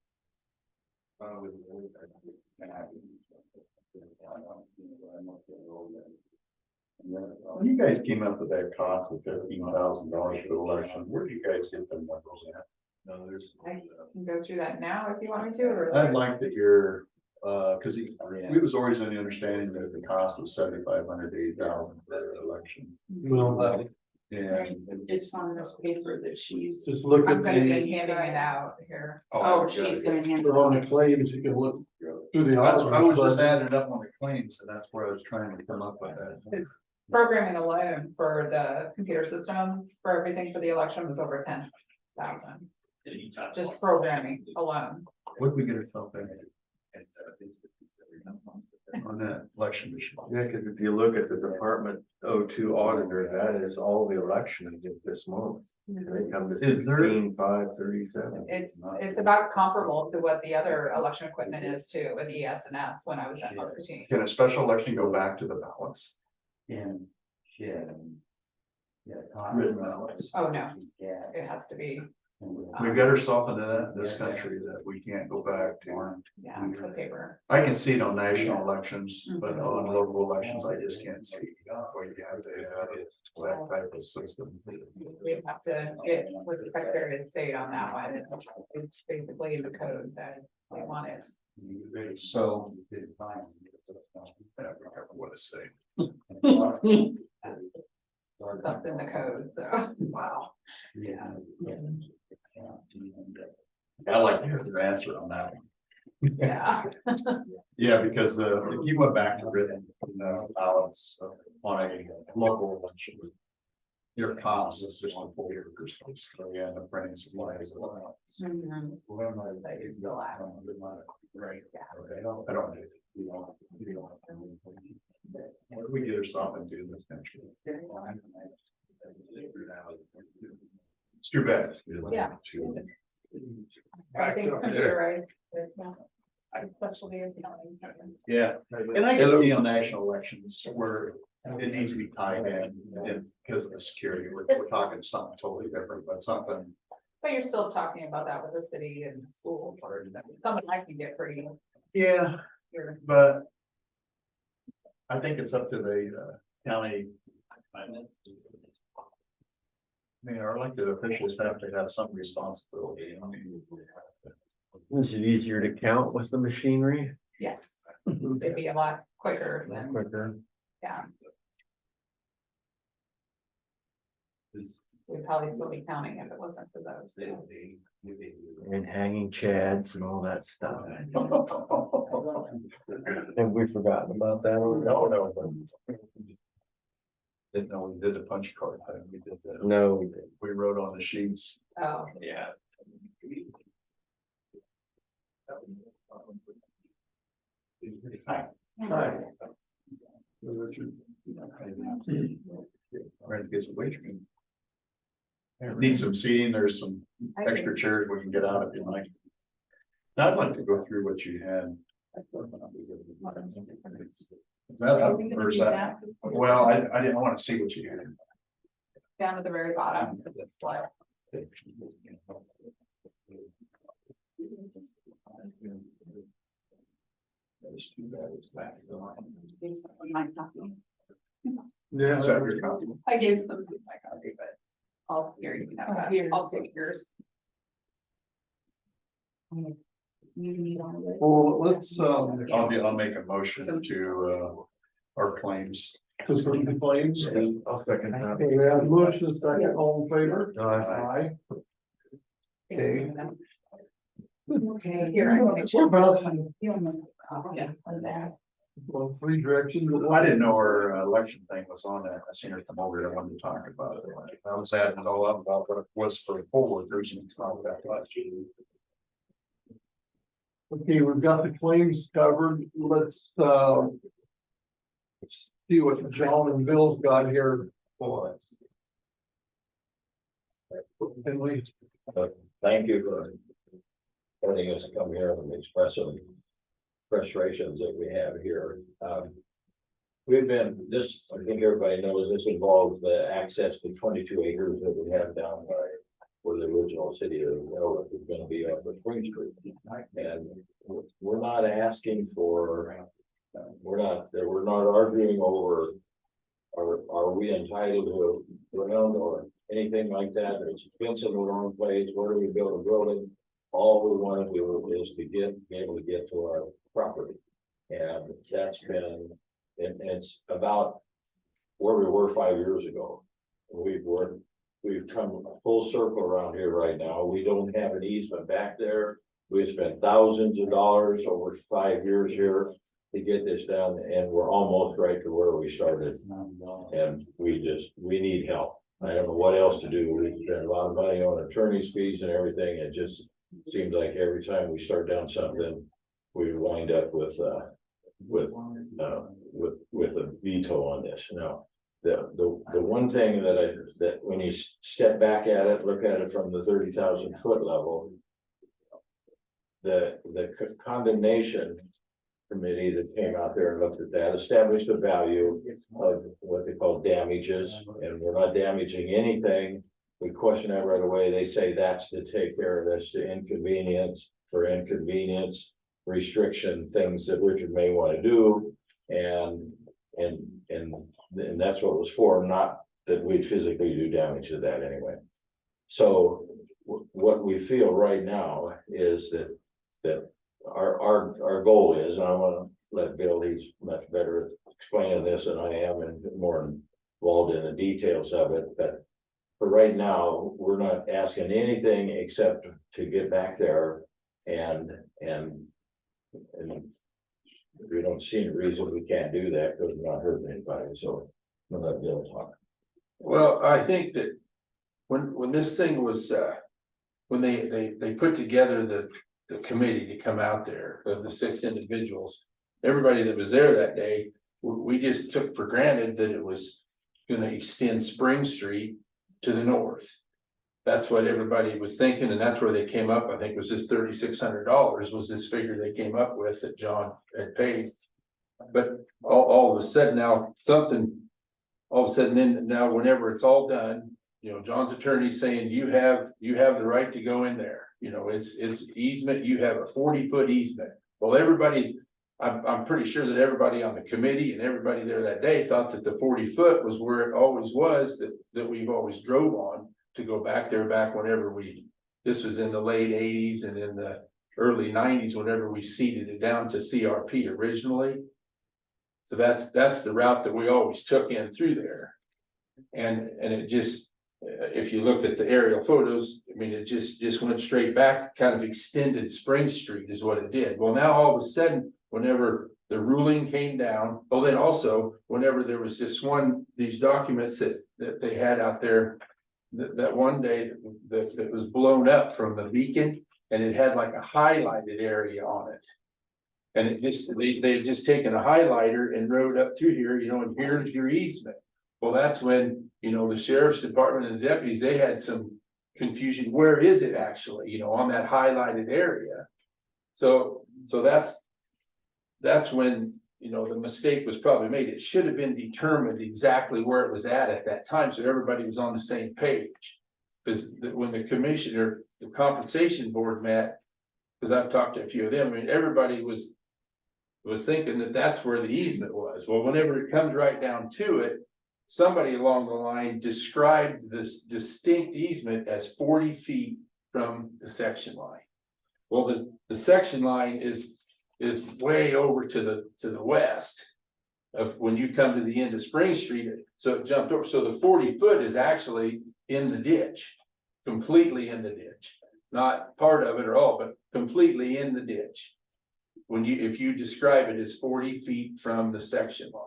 When you guys came up with that cost of $15,000 for the election, where do you guys get them numbers at? No, there's. I can go through that now if you want me to, or. I'd like to hear, cause we was always in the understanding that the cost was $7,500 to $8,000 for the election. Well, that, And. It's on this paper that she's. just look I'm at gonna be the, handing it out here. Oh, Oh, she's gonna hand it they're on out. the claims, you can look through the. I was just auditors, adding it up on the claims, and that's where I was trying to come up with that. It's programming alone for the computer system for everything for the election was over 10,000. Just programming alone. What did we get ourselves in? On that election issue. Yeah, cause if you look at the Department 02 auditor, that is all the election this month. They come to Is there- 15,537. It's about comparable to what the other election equipment is too, with ES&S when I was at Muscatine. Can a special election go back to the ballots? Written ballots. Oh, no, it has to be, We got ourselves into that in this country that we can't go back to. yeah, the paper. I can see it on national elections, but on local elections, I just can't see. What you have to have that type of system. We have to get with the Secretary of State on that one. It's basically in the code that they want it. So. Yeah, we have what to say. Stuff's in the code, so. Wow. Yeah. I like to hear their answer on that one. Yeah. Yeah, because if you went back to written ballots on a local election. your cost is just a full workers, so yeah, the printing supplies. Mhm. Right. I don't. What do we get her stop and do this next year? It's too bad. Yeah. I think computerized, especially in county. Yeah, and I can see on national elections where it needs to be tied in, and because of the security, we're talking something totally different, but something. But you're still talking about that with the city and school, or something I can get pretty. Yeah, Here. but. I think it's up to the county. I mean, our elected officials have to have some responsibility. I mean, Is it easier to count with the machinery? Yes, it'd be a lot quicker than, Quicker. yeah. We'd probably still be counting if it wasn't for those. And hanging chads and all that stuff. Have we forgotten about that? No. Didn't know we did a punch card thing. We did that. No, we didn't. We wrote on the sheets. Oh, Yeah. Hi. Hi. Ready to get some wage. Need some seating, there's some extra chairs we can get out if you like. Now, I'd like to go through what you had. Is that up, or is that? Well, I didn't want to see what you had. down at the very bottom of this slide. That's too bad, it's back. My copy. Yeah. Is that your copy? I gave some to my copy, but I'll, here, you can have that. I'll take yours. You need all of it. Well, let's, I'll make a motion to, our claims. just go to the claims. I'll second that. Okay, we have a motion, second, all in favor? Aye. Okay. Okay, here, I can make What sure. about, Yeah, on that. well, three directions? I didn't know our election thing was on that. I seen her come over here. I wanted to talk about it. I was adding it all up about what it was for poll workers and it's not that much. Okay, we've got the claims covered. Let's, see what John and Bill's got here for us. And we, Thank you for letting us come here and express some frustrations that we have here. We've been, this, I think everybody knows, this involves the access to 22 acres that we have down by where the original city of Railroad is going to be up at Spring Street. And we're not asking for, we're not arguing over, are we entitled to ground or anything like that? It's fence in the wrong place. Where do we build a building? All we want to do is to be able to get to our property. And that's been, and it's about where we were 5 years ago. We've come full circle around here right now. We don't have an easement back there. We spent thousands of dollars over 5 years here to get this done, and we're almost right to where we started. And we need help. I don't know what else to do. We spend a lot of money on attorney's fees and everything. It just seems like every time we start down something, we wind up with a veto on this. Now, the one thing that when you step back at it, look at it from the 30,000 foot level, the condemnation committee that came out there and looked at that established a value of what they call damages, and we're not damaging anything. We question that right away. They say that's to take care of this, to inconvenience restriction, things that Richard may want to do, and that's what it was for, not that we'd physically do damage to that anyway. So what we feel right now is that our goal is, and I want to let Bill, he's much better at explaining this than I am and more involved in the details of it, but for right now, we're not asking anything except to get back there and we don't see any reason we can't do that because we're not hurting anybody, so we'll let Bill talk. Well, I think that when this thing was, when they put together the committee to come out there, of the 6 individuals. Everybody that was there that day, we just took for granted that it was gonna extend Spring Street to the north. That's what everybody was thinking, and that's where they came up, I think was this $3,600 was this figure they came up with that John had paid. But all of a sudden now, all of a sudden then now, whenever it's all done, you know, John's attorney's saying you have the right to go in there. You know, it's easement, you have a 40-foot easement. Well, everybody, I'm pretty sure that everybody on the committee and everybody there that day thought that the 40-foot was where it always was, that we've always drove on to go back there back whenever this was in the late 80s and in the early 90s, whenever we seeded it down to CRP originally. So that's the route that we always took in through there. And it just, if you look at the aerial photos, I mean, it just went straight back, kind of extended Spring Street is what it did. Well, now all of a sudden, whenever the ruling came down, well, then also whenever there was these documents that they had out there, that one day that was blown up from the beacon, and it had like a highlighted area on it. And it just, they had just taken a highlighter and wrote up through here, you know, and here's your easement. Well, that's when, you know, the sheriff's department and the deputies, they had some confusion. Where is it actually, you know, on that highlighted area? So that's when, you know, the mistake was probably made. It should have been determined exactly where it was at that time, so everybody was on the same page. Because when the commissioner, the compensation board met, because I've talked to a few of them, I mean, everybody was thinking that that's where the easement was. Well, whenever it comes right down to it, somebody along the line described this distinct easement as 40 feet from the section line. Well, the section line is way over to the west of when you come to the end of Spring Street. So it jumped over. So the 40-foot is actually in the ditch, completely in the ditch, not part of it or all, but completely in the ditch. If you describe it as 40 feet from the section line.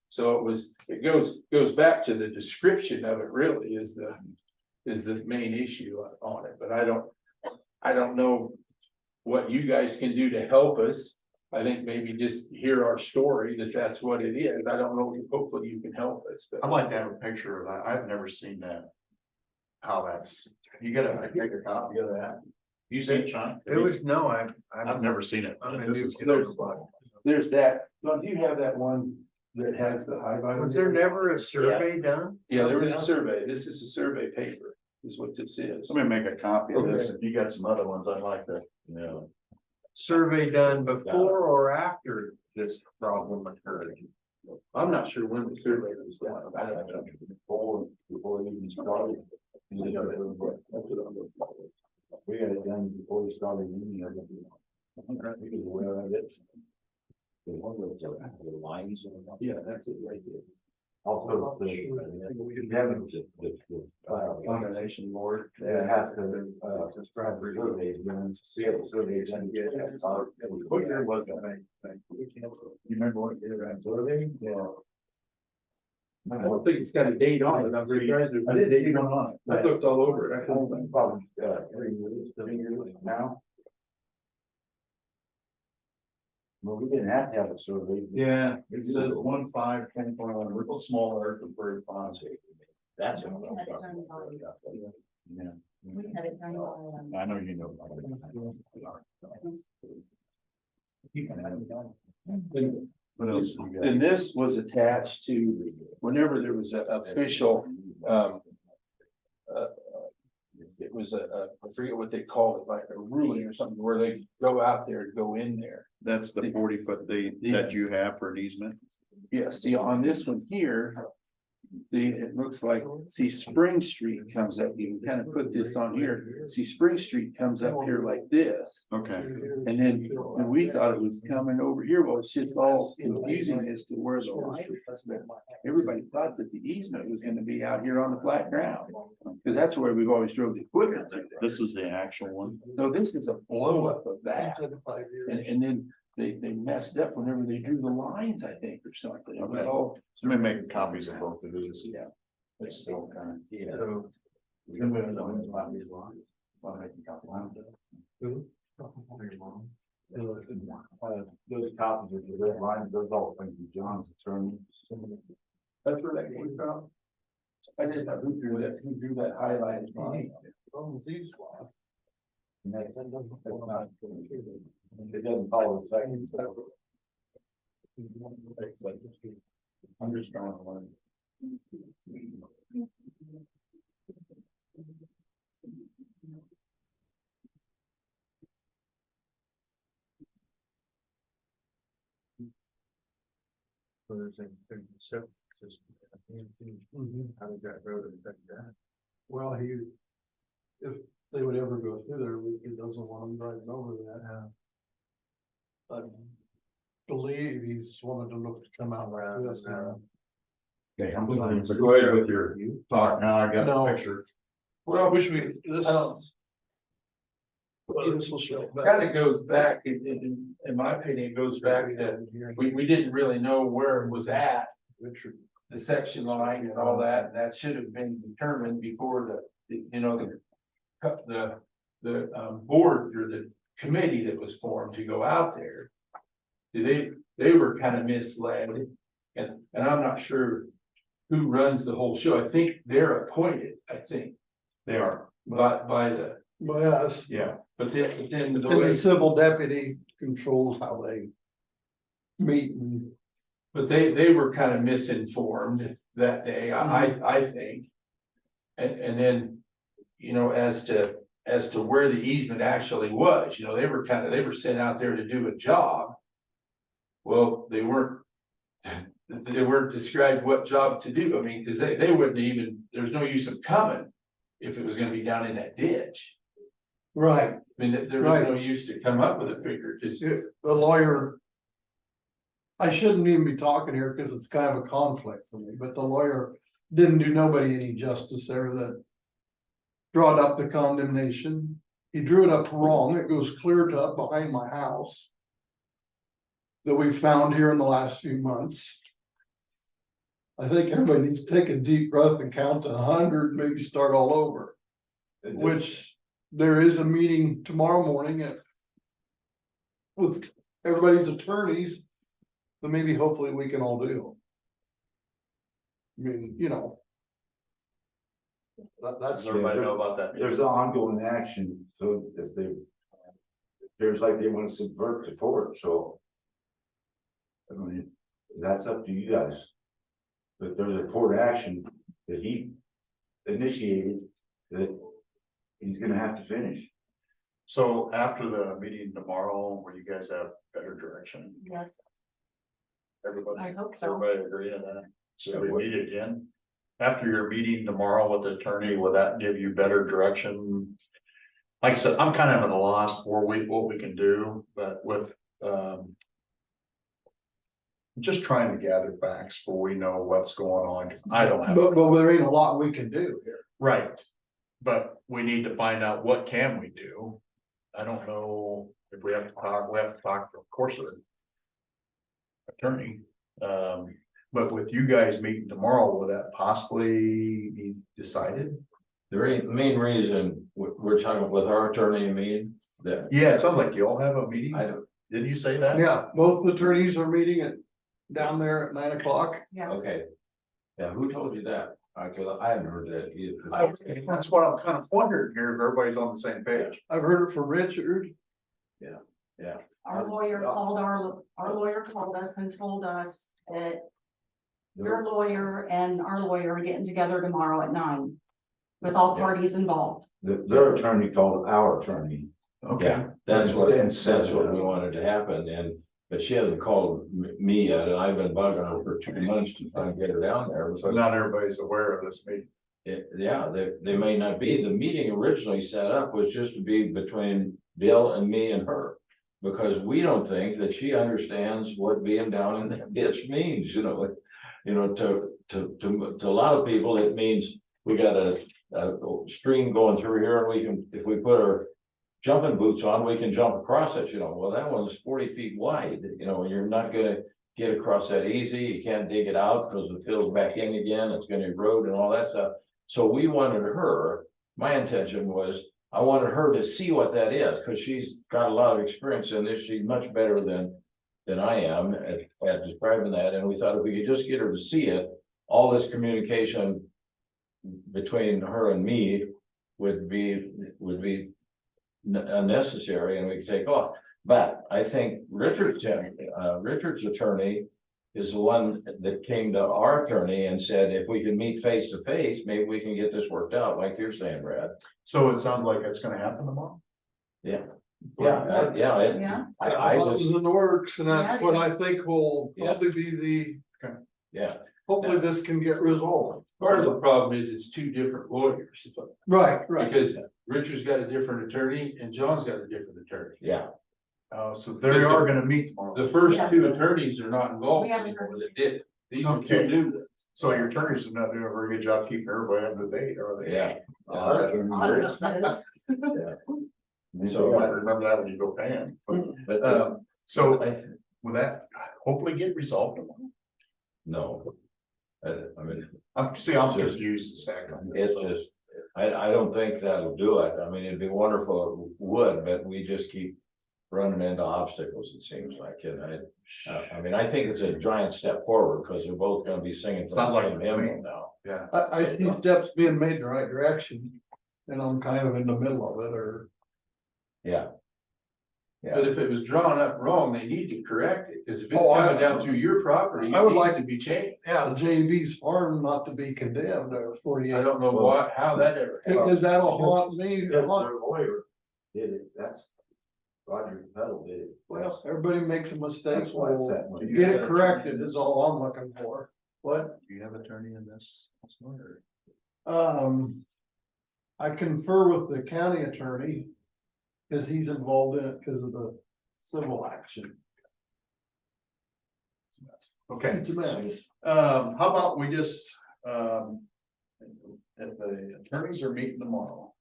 So it goes back to the description of it really is the main issue on it, but I don't know what you guys can do to help us. I think maybe just hear our story, that's what it is. I don't know, hopefully you can help us. But I'd like to have a picture of that. I've never seen that. How that's, you gotta take a copy of that. You see it, Sean? It was, no, I've never seen it. This is- there's that. Well, do you have that one that has the highlight? was there never a survey done? Yeah, there was a survey. This is a survey paper, is what this is. Let me make a copy of this. Okay. If you got some other ones, I'd like to, you know. Survey done before or after this problem occurred? I'm not sure when the survey was done. I don't know. Before it even started. We had it done before we started using it. Because where I did. The one with the lines. Yeah, that's it right there. Also, the combination board, they have to, subscribe for surveys, and see if the surveys and get. What year was that? You remember what year that survey? Yeah. I don't think it's got a date on it. I'm surprised. I did see one on it. I looked all over it. I couldn't find it. Probably, 3 years now. Well, we didn't have to have a survey. Yeah, it says 1/5/10.1, a little smaller than very ponds. That's. Yeah. We had it done by, I know you know. What else you got? And this was attached to whenever there was an official, it was I forget what they called it, like a ruling or something, where they go out there and go in there. That's the 40-foot that you have for an easement. Yeah, see, on this one here, it looks like, see, Spring Street comes up, you can kind of put this on here, see, Spring Street comes up here like this. Okay. And then, and we thought it was coming over here, well, it's just all confusing as to where the line is. Everybody thought that the easement was gonna be out here on the flat ground, because that's where we've always drove the equipment through there. This is the actual one. No, this is a blow up of that, and then they messed up whenever they drew the lines, I think, or something. Okay. Oh, So let me make copies of both of these. yeah. It's still kind of, yeah. So, We can move on to my these lines. Want to make a couple lines? those copies of the red lines, those all things with John's attorney. That's where that came from. I didn't know who drew that highlighted line. Oh, these ones. It doesn't follow the second. I'm just trying to learn. How did that road affect that? Well, if they would ever go through there, he doesn't want them driving over that. I believe he's wanted to look to come out like this now. Okay, I'm going to go ahead with your talk now. I got No. a picture. Well, I wish we, this. don't- This will show. Kind of goes back, in my opinion, it goes back to, we didn't really know where it was at. The section line and all that, and that should have been determined before the board or the committee that was formed to go out there. They were kind of misled, and I'm not sure who runs the whole show. I think they're appointed, They are, by the, By us, yeah. but then the and the way, civil deputy controls how they meet and. but they were kind of misinformed that day, I think. And then, as to where the easement actually was, they were sent out there to do a job. Well, they weren't described what job to do. I mean, because they wouldn't even, there's no use of coming if it was gonna be down in that ditch. Right. I mean, there was no use to come up with a figure, because The lawyer. I shouldn't even be talking here because it's kind of a conflict for me, but the lawyer didn't do nobody any justice there that. Brought up the condemnation. He drew it up wrong. It goes clear to up behind my house. That we found here in the last few months. I think everybody needs to take a deep breath and count to 100, maybe start all over. Which there is a meeting tomorrow morning with everybody's attorneys, that maybe hopefully we can all do. I mean, that's. Does everybody know about that? There's ongoing action, so if there's like they want to subvert the court, so. I mean, that's up to you guys. But there's a court action that he initiated that he's gonna have to finish. So after the meeting tomorrow, will you guys have better direction? Yes, Everybody? I hope so. Everybody agree on that? Should we meet again? After your meeting tomorrow with the attorney, will that give you better direction? Like I said, I'm kind of at a loss for what we can do, but with, just trying to gather facts so we know what's going on. I don't have. But there ain't a lot we can do here. Right, but we need to find out what can we do. I don't know if we have to talk, of course, to the attorney. But with you guys meeting tomorrow, will that possibly be decided? The main reason we're talking with our attorney, I mean, that. Yeah, it sounds like you all have a meeting. I don't, Didn't you say that? Yeah, both attorneys are meeting down there at 9 o'clock. Yes. okay. Yeah, who told you that? Cause I haven't heard that either. That's what I'm kind of wondering here, if everybody's on the same page. I've heard it from Richard. Our lawyer called, our lawyer called us and told us that your lawyer and our lawyer are getting together tomorrow at 9. With all parties involved. Their attorney called our attorney. Okay, Yeah, that's what we wanted to happen, but she hasn't called me yet, and I've been bugging her for 2 months to try and get her down there. so not everybody's aware of this meeting. Yeah, they may not be. The meeting originally set up was just to be between Bill and me and her. Because we don't think that she understands what being down in the ditch means, to a lot of people, it means we got a stream going through here and we can, if we put our jumping boots on, we can jump across it, well, that one's 40 feet wide, and you're not gonna get across that easy, you can't dig it out because it fills back in again, it's gonna erode and all that stuff. So we wanted her, my intention was, I wanted her to see what that is, because she's got a lot of experience in this, she's much better than I am at describing that, and we thought if we could just get her to see it, all this communication between her and me would be unnecessary and we could take off. But I think Richard's attorney is the one that came to our attorney and said, if we can meet face to face, maybe we can get this worked out, like you're saying, Brad. So it sounds like it's gonna happen tomorrow? Yeah. Well, Yeah. I thought it was just, in the works, and that's Yeah, what it I think will Yeah. probably be yeah, hopefully this can get resolved. Part of the problem is it's two different lawyers, Right, because Richard's got a different attorney and John's got a different attorney. yeah. So they are gonna meet tomorrow. The first two attorneys are not involved We haven't anymore heard. that did it. These are Okay. two new ones. So your attorneys are not doing a very good job keeping everybody up to date, are they? Yeah. Honest is. So you might remember that when you go paying. But So I, will that hopefully get resolved tomorrow? no. I mean, I'm confused as heck on this. it's just, I don't think that'll do it. I mean, it'd be wonderful if it would, but we just keep running into obstacles, it seems like, and I mean, I think it's a giant step forward, because they're both gonna be singing. Sounds like from it to me. hymn now. Yeah. I see steps being made in the right direction, and I'm kind of in the middle of it, or. Yeah. But Yeah, if it was drawn up wrong, they need to correct it, because if it's Oh, I- coming down through your property, I it would needs like- to be changed. Yeah, JB's farm not to be condemned, or I 48. don't know what, how that ever happened. Is that a haunt me? lawyer did it, that's Roger Peddle did it. Well, everybody makes a mistake, That's why it's we'll that way. get it corrected is all I'm looking for. What? Do you have attorney in this? Or- I confer with the county attorney. Cause he's involved in it because of the civil action. Okay. It's a mess. How about we just, if the attorneys are meeting tomorrow.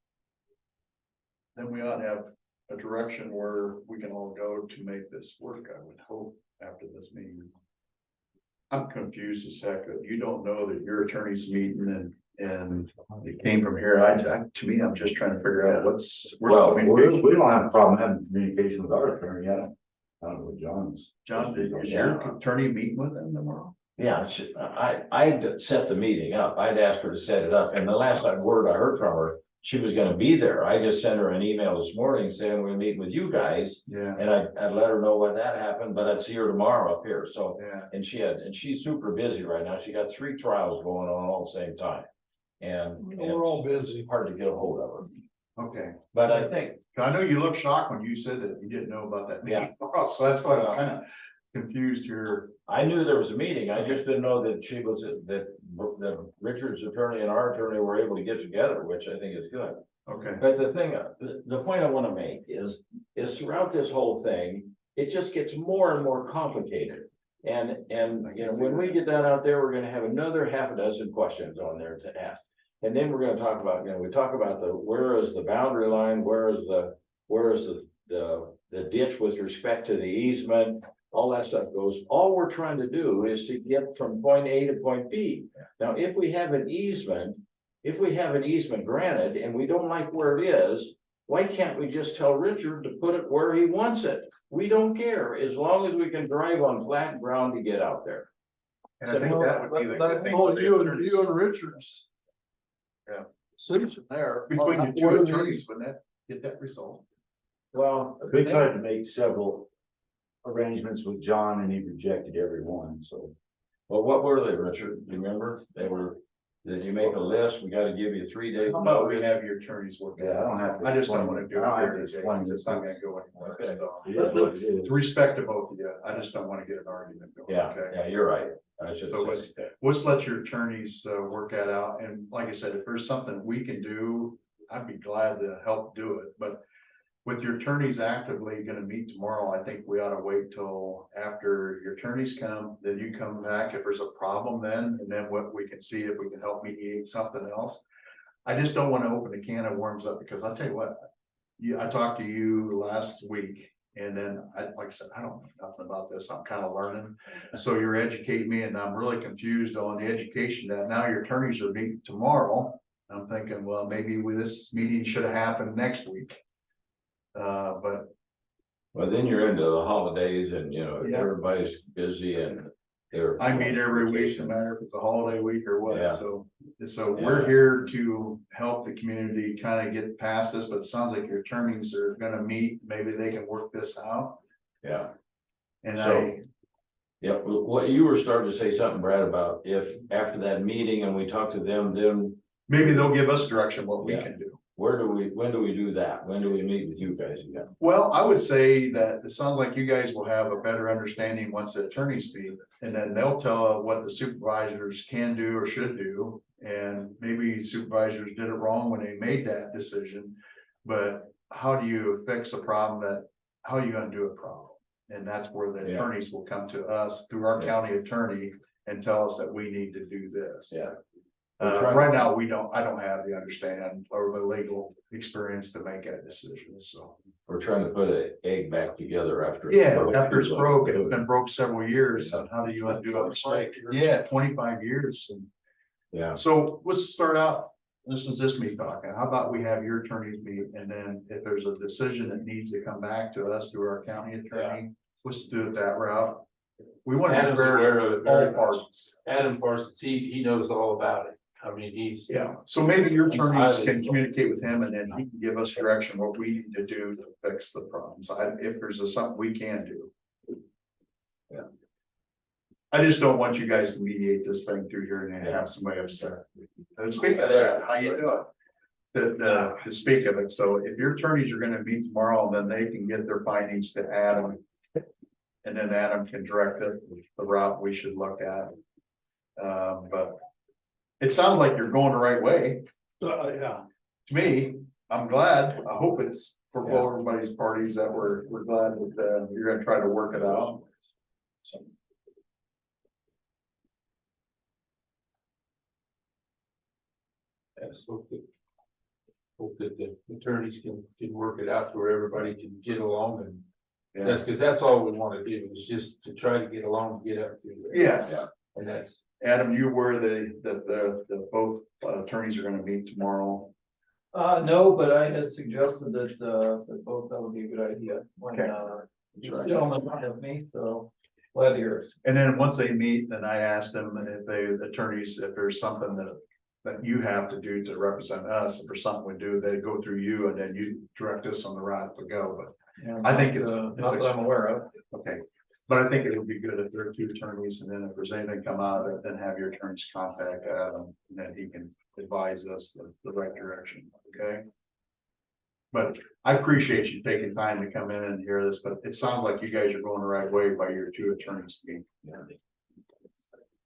Then we ought to have a direction where we can all go to make this work, I would hope, after this meeting. I'm confused as heck, you don't know that your attorney's meeting and it came from here, to me, I'm just trying to figure out where's the communication? We don't have a problem having communication with our attorney, I don't know what John's. John, is your attorney meeting with them tomorrow? yeah, I'd set the meeting up, I'd ask her to set it up, and the last word I heard from her, she was gonna be there. I just sent her an email this morning saying we're meeting with you guys. Yeah. And I'd let her know when that happened, but I'd see her tomorrow up here, so. Yeah. And she's super busy right now, she got 3 trials going on all at the same time. And We're all busy. it's hard to get a hold of her, Okay, but I think, I know you looked shocked when you said that you didn't know about that Yeah. meeting. So that's why I'm kind of confused here. I knew there was a meeting, I just didn't know that that Richard's attorney and our attorney were able to get together, which I think is good. Okay. But the thing, the point I wanna make is throughout this whole thing, it just gets more and more complicated. And, you know, when we get that out there, we're gonna have another half a dozen questions on there to ask. And then we're gonna talk about, we talk about where is the boundary line, where is the ditch with respect to the easement, all that stuff goes. All we're trying to do is to get from point A to point B. Now, if we have an easement granted and we don't like where it is, why can't we just tell Richard to put it where he wants it? We don't care, as long as we can drive on flat ground to get out there. And I think that would be the good That's thing. all for the you attorneys. and Richards. Yeah. Citizen there. Between the What two are attorneys, these? wouldn't that get that resolved? Well, We tried to make several arrangements with John and he rejected every one, so. well, what were they, Richard? Do you remember? Did you make a list? We gotta give you 3 days. How about we have your attorneys work? Yeah, I don't have to. I just don't wanna do it I don't have here to today, explain 'cause this. it's not gonna go anywhere. Okay. So, It is what it is. respect to both of you, I just don't wanna get an argument going. Yeah, Okay. yeah, you're right. I should So say that. let's let your attorneys work that out, and like I said, if there's something we can do, I'd be glad to help do it, but. With your attorneys actively gonna meet tomorrow, I think we ought to wait till after your attorneys come, then you come back if there's a problem then, and then what we can see if we can help mediate something else. I just don't wanna open a can of worms up, because I'll tell you what, I talked to you last week, And then like I said, I don't know nothing about this. I'm kind of learning. So you're educating me and I'm really confused on the education that now your attorneys are meeting tomorrow. I'm thinking, well, maybe this meeting should have happened next week. But Well, then you're into the holidays and, Yeah. everybody's busy and they're. I meet every week, no matter if it's a holiday week or what, Yeah. so we're here to help the community kind of get past this, but it sounds like your attorneys are gonna meet, maybe they can work this out. Yeah. And So- Yeah, well, what you were starting to say something, Brad, about if after that meeting and we talk to them, then maybe they'll give us direction what we Yeah. can do. when do we do that? When do we meet with you guys again? Well, I would say that it sounds like you guys will have a better understanding once the attorneys meet, and then they'll tell what the supervisors can do or should do. And maybe supervisors did it wrong when they made that decision, but how do you fix a problem how are you gonna do a problem? And that's where the Yeah. attorneys will come to us through our Yeah. county attorney and tell us that we need to do this. Yeah. We're trying- Right now, I don't have the understanding or the legal experience to make that decision, so. We're trying to put an egg back together after. After it's broke, it's been broke several years, and how do you undo a mistake? Yeah, 25 years, and Yeah, so let's start out, this is just me talking, how about we have your attorneys meet, and then if there's a decision that needs to come back to us through our county attorney, let's do it that route. We want to be Adam's fair aware of to it very all much. parties. Adam Parsons, he knows all about it. I mean, he's. Yeah, so maybe your attorneys highly can involved. communicate with him and then he can give us direction what we need to do to fix the problems. If there's something we can do. Yeah. I just don't want you guys to mediate this thing through here and then have somebody upset. And speak of that, how you doing? To speak of it, so if your attorneys are gonna meet tomorrow, then they can get their findings to Adam. And then Adam can direct it, the route we should look at. But it sounds like you're going the right way. Yeah. To me, I'm glad. I hope it's for both everybody's parties that we're glad that you're gonna try to work it out. Yes, hope that the attorneys can work it out to where everybody can get along and that's because that's all we want to do is just to try to get along, get up to. Yes. And that's, Adam, you were the both attorneys are gonna meet tomorrow. No, but I had suggested that both that would be a good idea when, Okay. this gentleman wanted me, so glad to hear it. And then once they meet, then I asked them if the attorneys, if there's something that you have to do to represent us, if there's something we do, they go through you and then you direct us on the route to go, but. I think Not that I'm aware of. Okay, but I think it would be good if there are two attorneys, and then if there's anything come out of it, then have your attorneys contact Adam, and then he can advise us the right direction, okay? But I appreciate you taking time to come in and hear this, but it sounds like you guys are going the right way by your two attorneys being.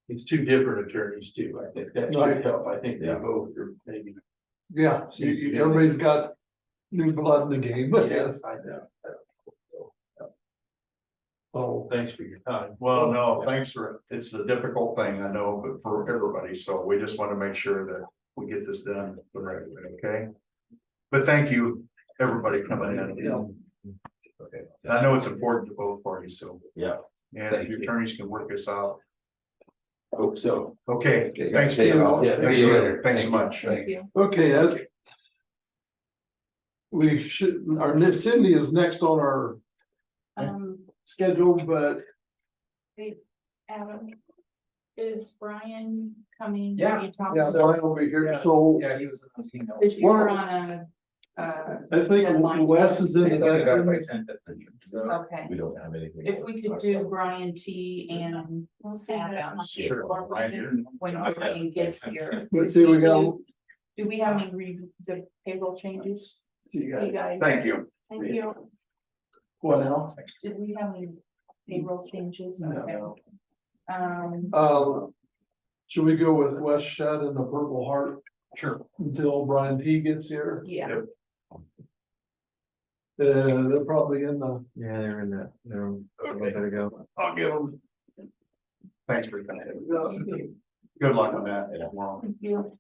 it's two different attorneys too. I think that should help. I think they both are maybe. Yeah, everybody's got new blood in the game, but yes. I know. Oh, thanks for your time. Well, no, thanks for, it's a difficult thing, I know, but for everybody, so we just want to make sure that we get this done the right way, okay? But thank you, everybody coming in. Okay, I know it's important to both parties, so. Yeah. And if your attorneys can work this out. Hope so. Okay, Okay, thanks. see you. Steve. Yeah, Thank see you later. Thanks so Thank you. much. Thank you. Okay, that. We should, Cindy is next on our schedule, but Adam, is Brian coming? Yeah. You talked yeah, to- Brian will be here, so Yeah, he was. You know. Cause you were on a, I think Wes is in that. okay. We don't have anything. If we could do Brian T and Adam. Sure. When Brian gets here. Let's see, we got. Do we have any the payroll changes? You guys, Thank you. thank you. What else? Did we have any payroll changes? No. Okay. Should we go with Wes Shed and the Purple Heart? Sure. Until Brian T gets here? Yeah. They're probably in the, Yeah, they're in that, they're a little bit ago. I'll give them. Thanks for coming. Good luck on that tomorrow. Thank you.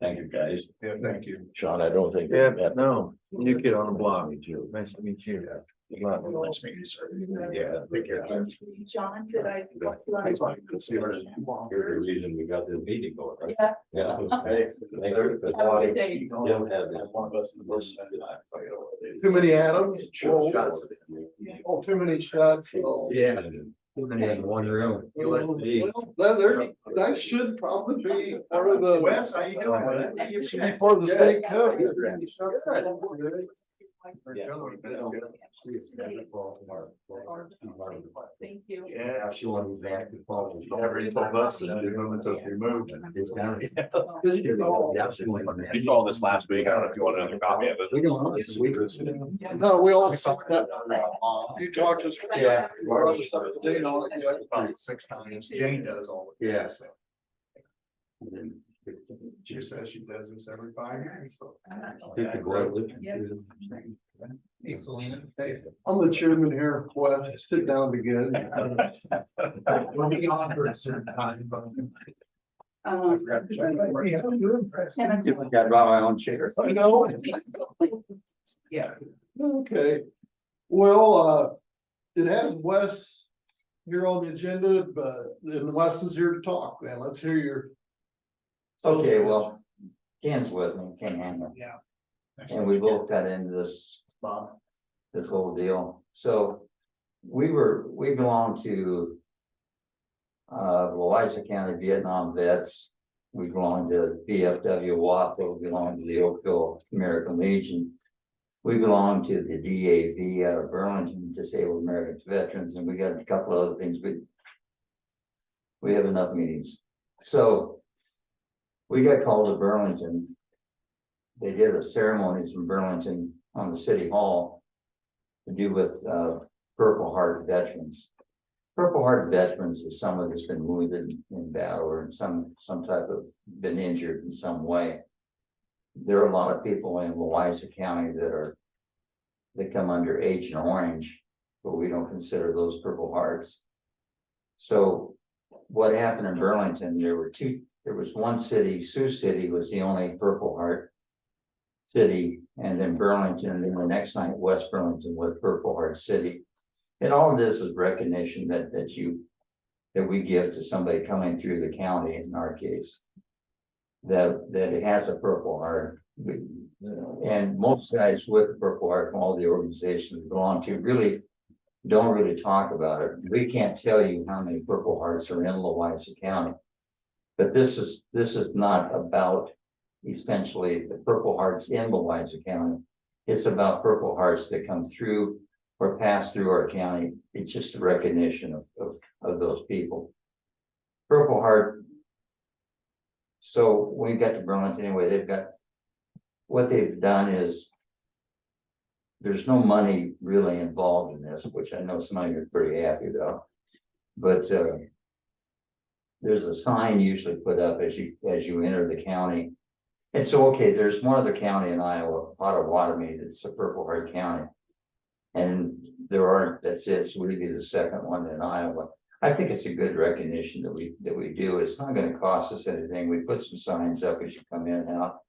Thank you, guys. Yeah, thank you. Sean, I don't think. Yeah, no, new kid on the block. Nice to meet you. Next meeting, sir. Yeah, take care. John, did I? Thanks, Mike. Let's see what it is. Here's the reason we got this meeting going, right? Yeah. Yeah. Hey, thank you. Have a good day. You don't have this. One of us. Too many atoms? Sure, shots. Oh, too many shots. Oh. Yeah. In one room. Well, that should probably be part of the. Wes, how you doing? Should be part of the state code. Thank you. Yeah. She wanted back to fall. Everybody told us that the moment was removed. It's down. You saw this last week. I don't know if you want another copy of it. We don't know this week. No, we all saw that. You talked to us. Yeah. We're on the side of the day on it, yeah. About 6 times. Jane does all of it. Yeah. So. And then she says she does this every 5 years. So. Hey, Selena. Hey, I'm the chairman here, Wes, sit down again. We'll be on for a certain time, but. Got to buy my own chair. I know. Yeah. Okay, well, it has Wes here on the agenda, but then Wes is here to talk, then let's hear your. Okay, well, Ken's with me, Ken Hamlin, Yeah. and we both got into this, this whole deal. So we belong to Louisa County Vietnam Vets. We belong to BFW WAPO, we belong to the Oakville American Legion. We belong to the DAV out of Burlington, Disabled Americans Veterans, and we got a couple of other things, but we have enough meetings. So we got called to Burlington. They did a ceremonies in Burlington on the city hall to do with Purple Heart veterans. Purple Heart veterans is someone that's been wounded in battle or in some type of been injured in some way. There are a lot of people in Louisa County that come under Agent Orange, but we don't consider those Purple Hearts. So what happened in Burlington, there was one city, Sioux City was the only Purple Heart city, and then Burlington, and then the next night West Burlington was Purple Heart City. And all of this is recognition that we give to somebody coming through the county, in our case, that it has a Purple Heart. And most guys with the Purple Heart from all the organizations we belong to really don't really talk about it. We can't tell you how many Purple Hearts are in Louisa County. But this is not about essentially the Purple Hearts in Louisa County. It's about Purple Hearts that come through or pass through our county. It's just a recognition of those people. Purple Heart. So when we got to Burlington anyway, what they've done is there's no money really involved in this, which I know some of you are pretty happy about. But there's a sign usually put up as you enter the county. And so, okay, there's one other county in Iowa, Potawatomi, that's a Purple Heart County. And that's it, so we'd be the second one in Iowa. I think it's a good recognition that we do. It's not gonna cost us anything. We put some signs up as you come in and out.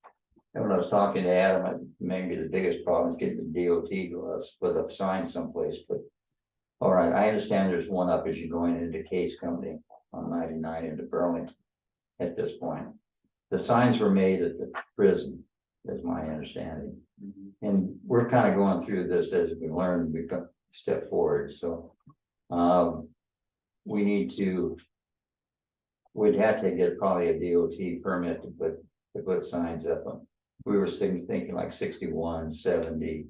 And when I was talking to Adam, maybe the biggest problem is getting the DOT to us, put up signs someplace, but. All right, I understand there's one up as you're going into Case Company on 99 into Burlington at this point. The signs were made at the prison, is my understanding. And we're kind of going through this as we learn, we step forward, so. We'd have to get probably a DOT permit to put signs up on. We were thinking like 61, 70,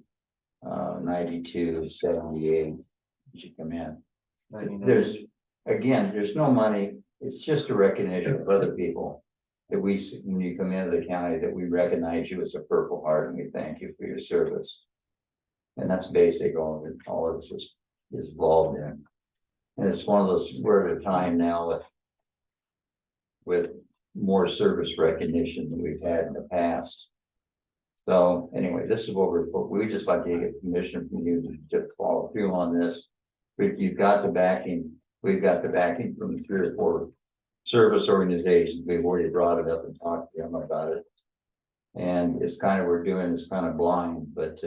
92, 78, you should come in. There's no money, it's just a recognition of other people. That when you come into the county, that we recognize you as a Purple Heart and we thank you for your service. And that's basic, all of this is involved in. And it's one of those, we're at a time now with more service recognition than we've had in the past. So anyway, this is what we just like to get permission from you to follow through on this. You've got the backing, we've got the backing from 3 or 4 service organizations. We've already brought it up and talked to them about it. And it's kind of, we're doing this kind of blind, but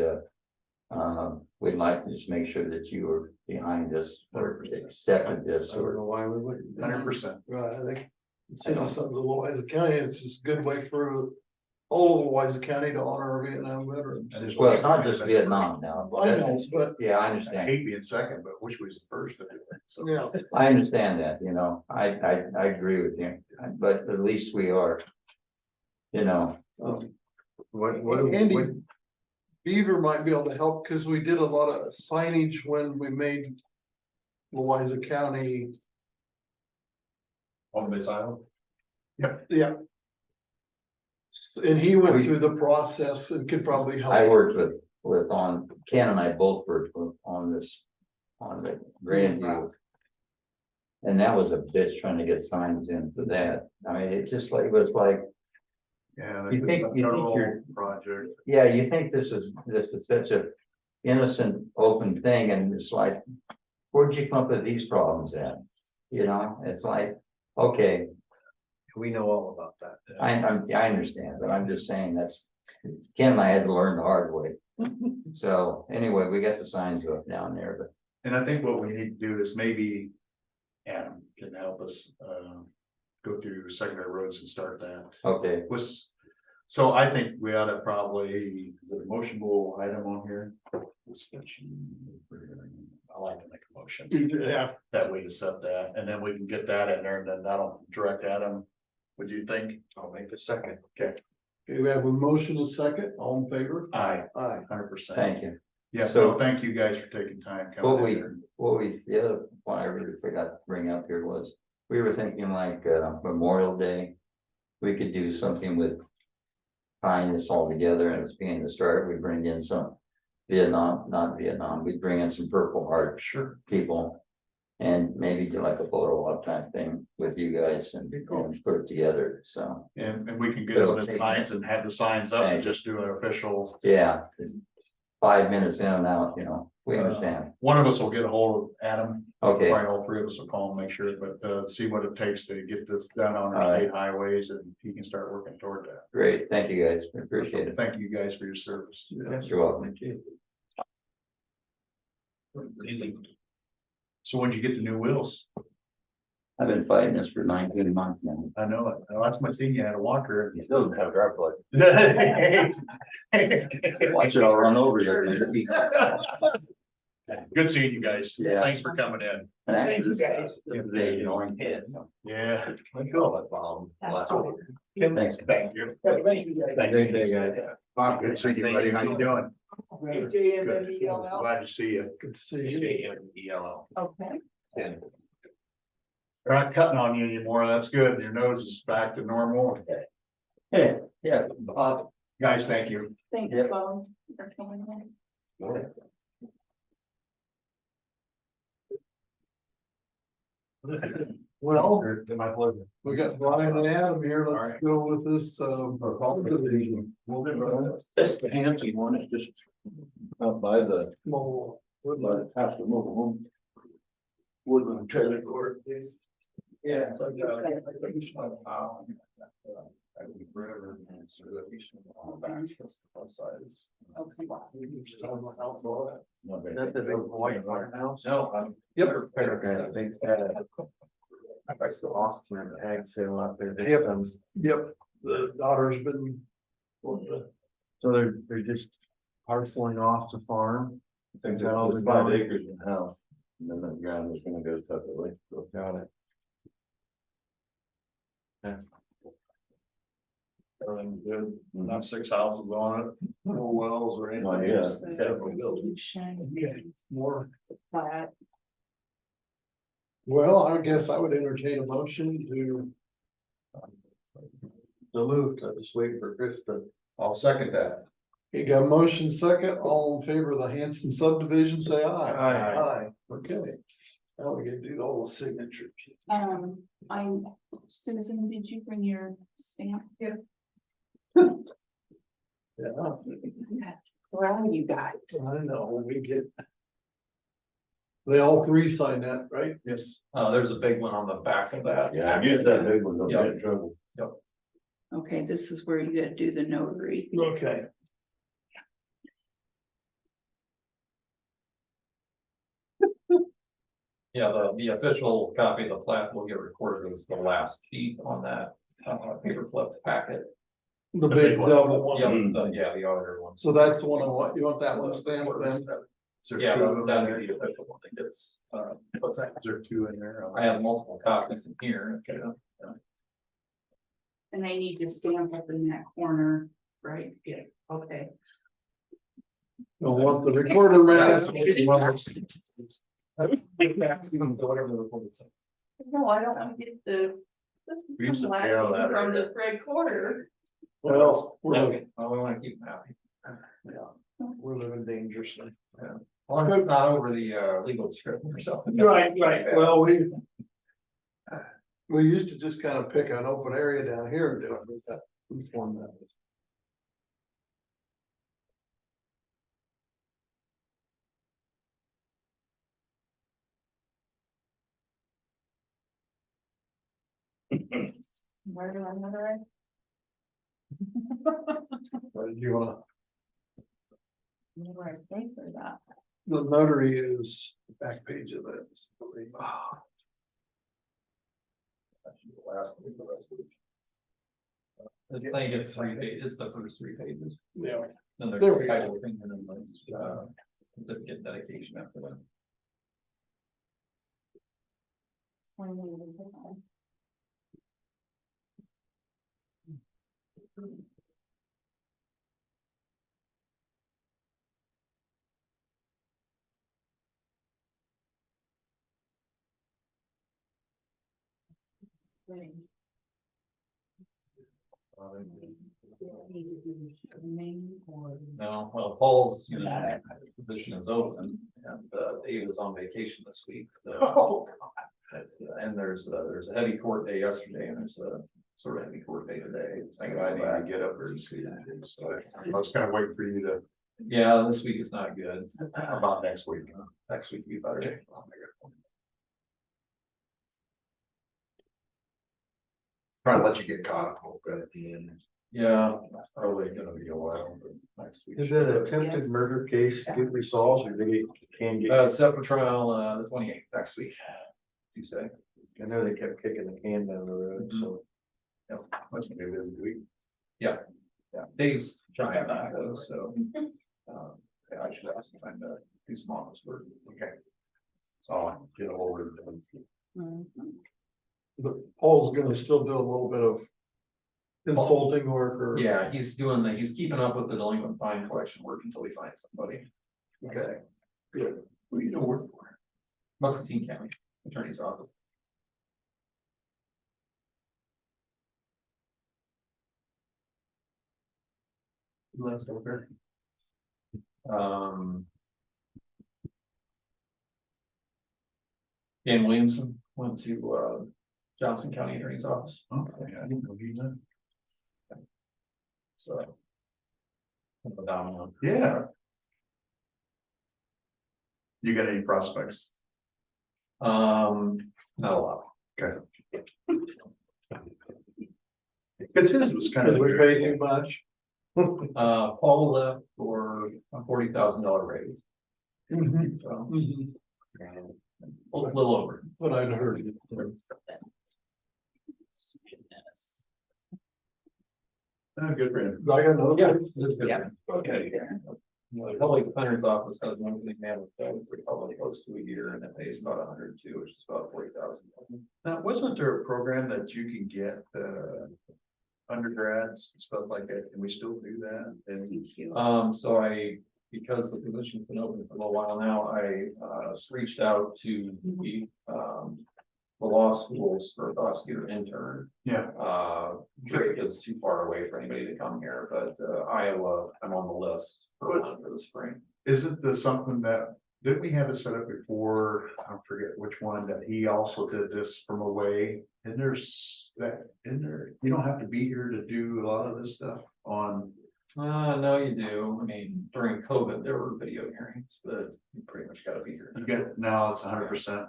We'd like to just make sure that you were behind us or accepted this I don't or. know why we wouldn't. 100%. Right, I think citizens of Louisa County, it's just a good way for all of Louisa County to honor our Vietnam veterans. Well, it's not just Vietnam now. I know, but Yeah, I I understand. hate being second, but wish we was the first to do it. So, yeah, I understand that, you know, I agree with you, but at least we are. You know, Andy Beaver might be able to help, cause we did a lot of signage when we made Louisa County. on this island. Yeah. And he went through the process and could probably help. I worked with on, Ken and I both worked on this, on the Grandview. And that was a bitch trying to get signs in for that. I mean, it just like, it was like, Yeah. You think you're- Project. yeah, you think this is such a innocent, open thing, and it's like, where'd you come up with these problems at? You know, it's like, okay, We know all about that. I understand, but I'm just saying that's, Ken and I had to learn the hard way. So anyway, we got the signs up down there, but And I think what we need to do is maybe Adam can help us, go through secondary roads and start that. okay, So I think we ought to probably, is it a motionable item on here? I like to make a motion. Yeah. That we accept that, and then we can get that in there, and then that'll direct Adam. What do you think? I'll make the second. Okay. Okay, we have a motion, a second, all in favor? Aye, Aye. 100%. thank you. Yeah, So- so thank you guys for taking time What coming in we, here. the other one I really forgot to bring up here was, we were thinking like Memorial Day. We could do something with tying this all together, and it's being the start, we bring in some not Vietnam, we bring in some Purple Heart people. And maybe do like a photo op type thing with you guys and put it together, so. And we can get on the signs and have the signs up and just do an official. Yeah, 5 minutes in and out, you know, we understand. One of us will get a hold of Adam. Okay, Probably all three of us will call and make sure, but see what it takes to get this done on All our right. state highways, and he can start working toward that. great, thank you guys, we appreciate it. Thank you guys for your service. You're welcome. Thank you. So when'd you get the new wheels? I've been fighting this for 19 months now. I know it. The last time I seen you had a walker. You still don't have a driver's Good Watch it, I'll run over you. seeing you guys. Yeah. Thanks for coming in. And actually, they, you know, I'm head. Yeah. I feel that problem. Thanks. Thank you. Great day, guys. Bob, good to see you, buddy. How you doing? E Good. Glad to see you. Good to see you. Okay. They're not cutting on you anymore. That's good. Your nose is back to normal. Yeah, yeah. Guys, thank you. Thanks, Yep. Bob. for coming in. Well, My pleasure. we got Brian and Adam here, All let's right. go with this, That's the Hampton one, it's just up by the, Mobile. by the house of mobile home. Woodland trailer court. Yeah. That's the big white firehouse. No, Yep. Okay, they I still awesome an ag sale out there. They Yep. come- Yep, the daughter's been. So they're just parceling off the farm. I think Got all the there's 5 ground. acres in the house, and then the ground is gonna go separately. So Got it. Everything good. Not 6 houses on it, no wells or anything. Oh, yeah. There's the resolution, More. the plat. Well, I guess I would entertain a motion to, So moved, I just waiting for Chris to. I'll second that. you got a motion second, all in favor of the Hanson subdivision, say aye. Aye. Aye, okay. Now we can do all the signatures. Susan, did you bring your stamp here? Yeah, Where are you guys? I know, we get. They all three sign that, right? Yes. There's a big one on the back of that. Yeah, I guess that big one, don't get in trouble. Okay, this is where you gotta do the notary. Okay. Yeah, the official copy of the plat will get recorded as the last sheet on that, paper clip packet. The big one. double one. Yeah, the auditor one. So that's the one I want, you want that one stamped then? Is there Yeah, two of them in that'll there? be the official one that gets, what's that? Is there two in there? I have multiple copies in here. Okay. And they need to stamp up in that corner, right? Yeah, okay. Don't want the recorder man. Whatever the report is. No, I don't want to get the. We used to mail that, From right? the red corner. Well, we wanna keep them happy. we're living dangerously. As long as it's not over the legal description or something. Right. Well, we used to just kind of pick an open area down here and do it, but that, we formed that. Where do I know What did you wanna, where I pay for that? the notary is the back page of it. That's the last of the resolution. I think it's it's the first 3 pages. Yeah. Then there's There a we go. title thing and then there's, certificate dedication after that. No, well, Paul's, position is open and, Dave is on vacation this week, so. Oh, And there's a heavy court day yesterday and there's a sort of heavy court day today. I need to get up there and see that, so I was kind of waiting for you to, Yeah, this week is not good. about next week. Next week be better. Trying to let you get caught up a little bit at the end. Yeah, that's probably gonna be a while, but next week. Is that attempted Yes. murder case get resolved or they can get? It's set for trial, the 28th next week, Tuesday. I know they kept kicking the can down the road, so. That's gonna be a busy week. Yeah, Dave's trying that though, so. Yeah, I should have some time to do some office work. Okay. So I'll get a hold of them. but Paul's gonna still do a little bit of consulting work or. Yeah, he's keeping up with the delinquent fine collection work until we find somebody. Okay, good. Who you gonna work for? Muscatine County Attorney's Office. Last over. Dan Williamson went to Johnson County Attorney's Office, Okay, I didn't know you knew. so. Down one. Yeah. You got any prospects? Not a lot. Okay. Cause his was kind of. Did we pay too much? Paul left for a $40,000 raise. So, a little over. What I'd heard. Good for him. I got another. Yeah, one? it's good. Yeah. Okay. The public defender's office has one thing man with probably close to a year and it pays about 102, which is about 40,000. Now, wasn't there a program that you can get, undergrads and stuff like that? Can we still do that? And So because the position's been open for a little while now, I reached out to the law schools for a prosecutor intern. yeah, Drake is too far away for anybody to come here, but Iowa, I'm on the list for one for the spring. isn't this something that, didn't we have it set up before? I forget which one, that he also did this from away. And there's that, in there, you don't have to be here to do a lot of this stuff on. No, you do. I mean, during COVID, there were video hearings, but you pretty much gotta be here. You get it now, it's 100%.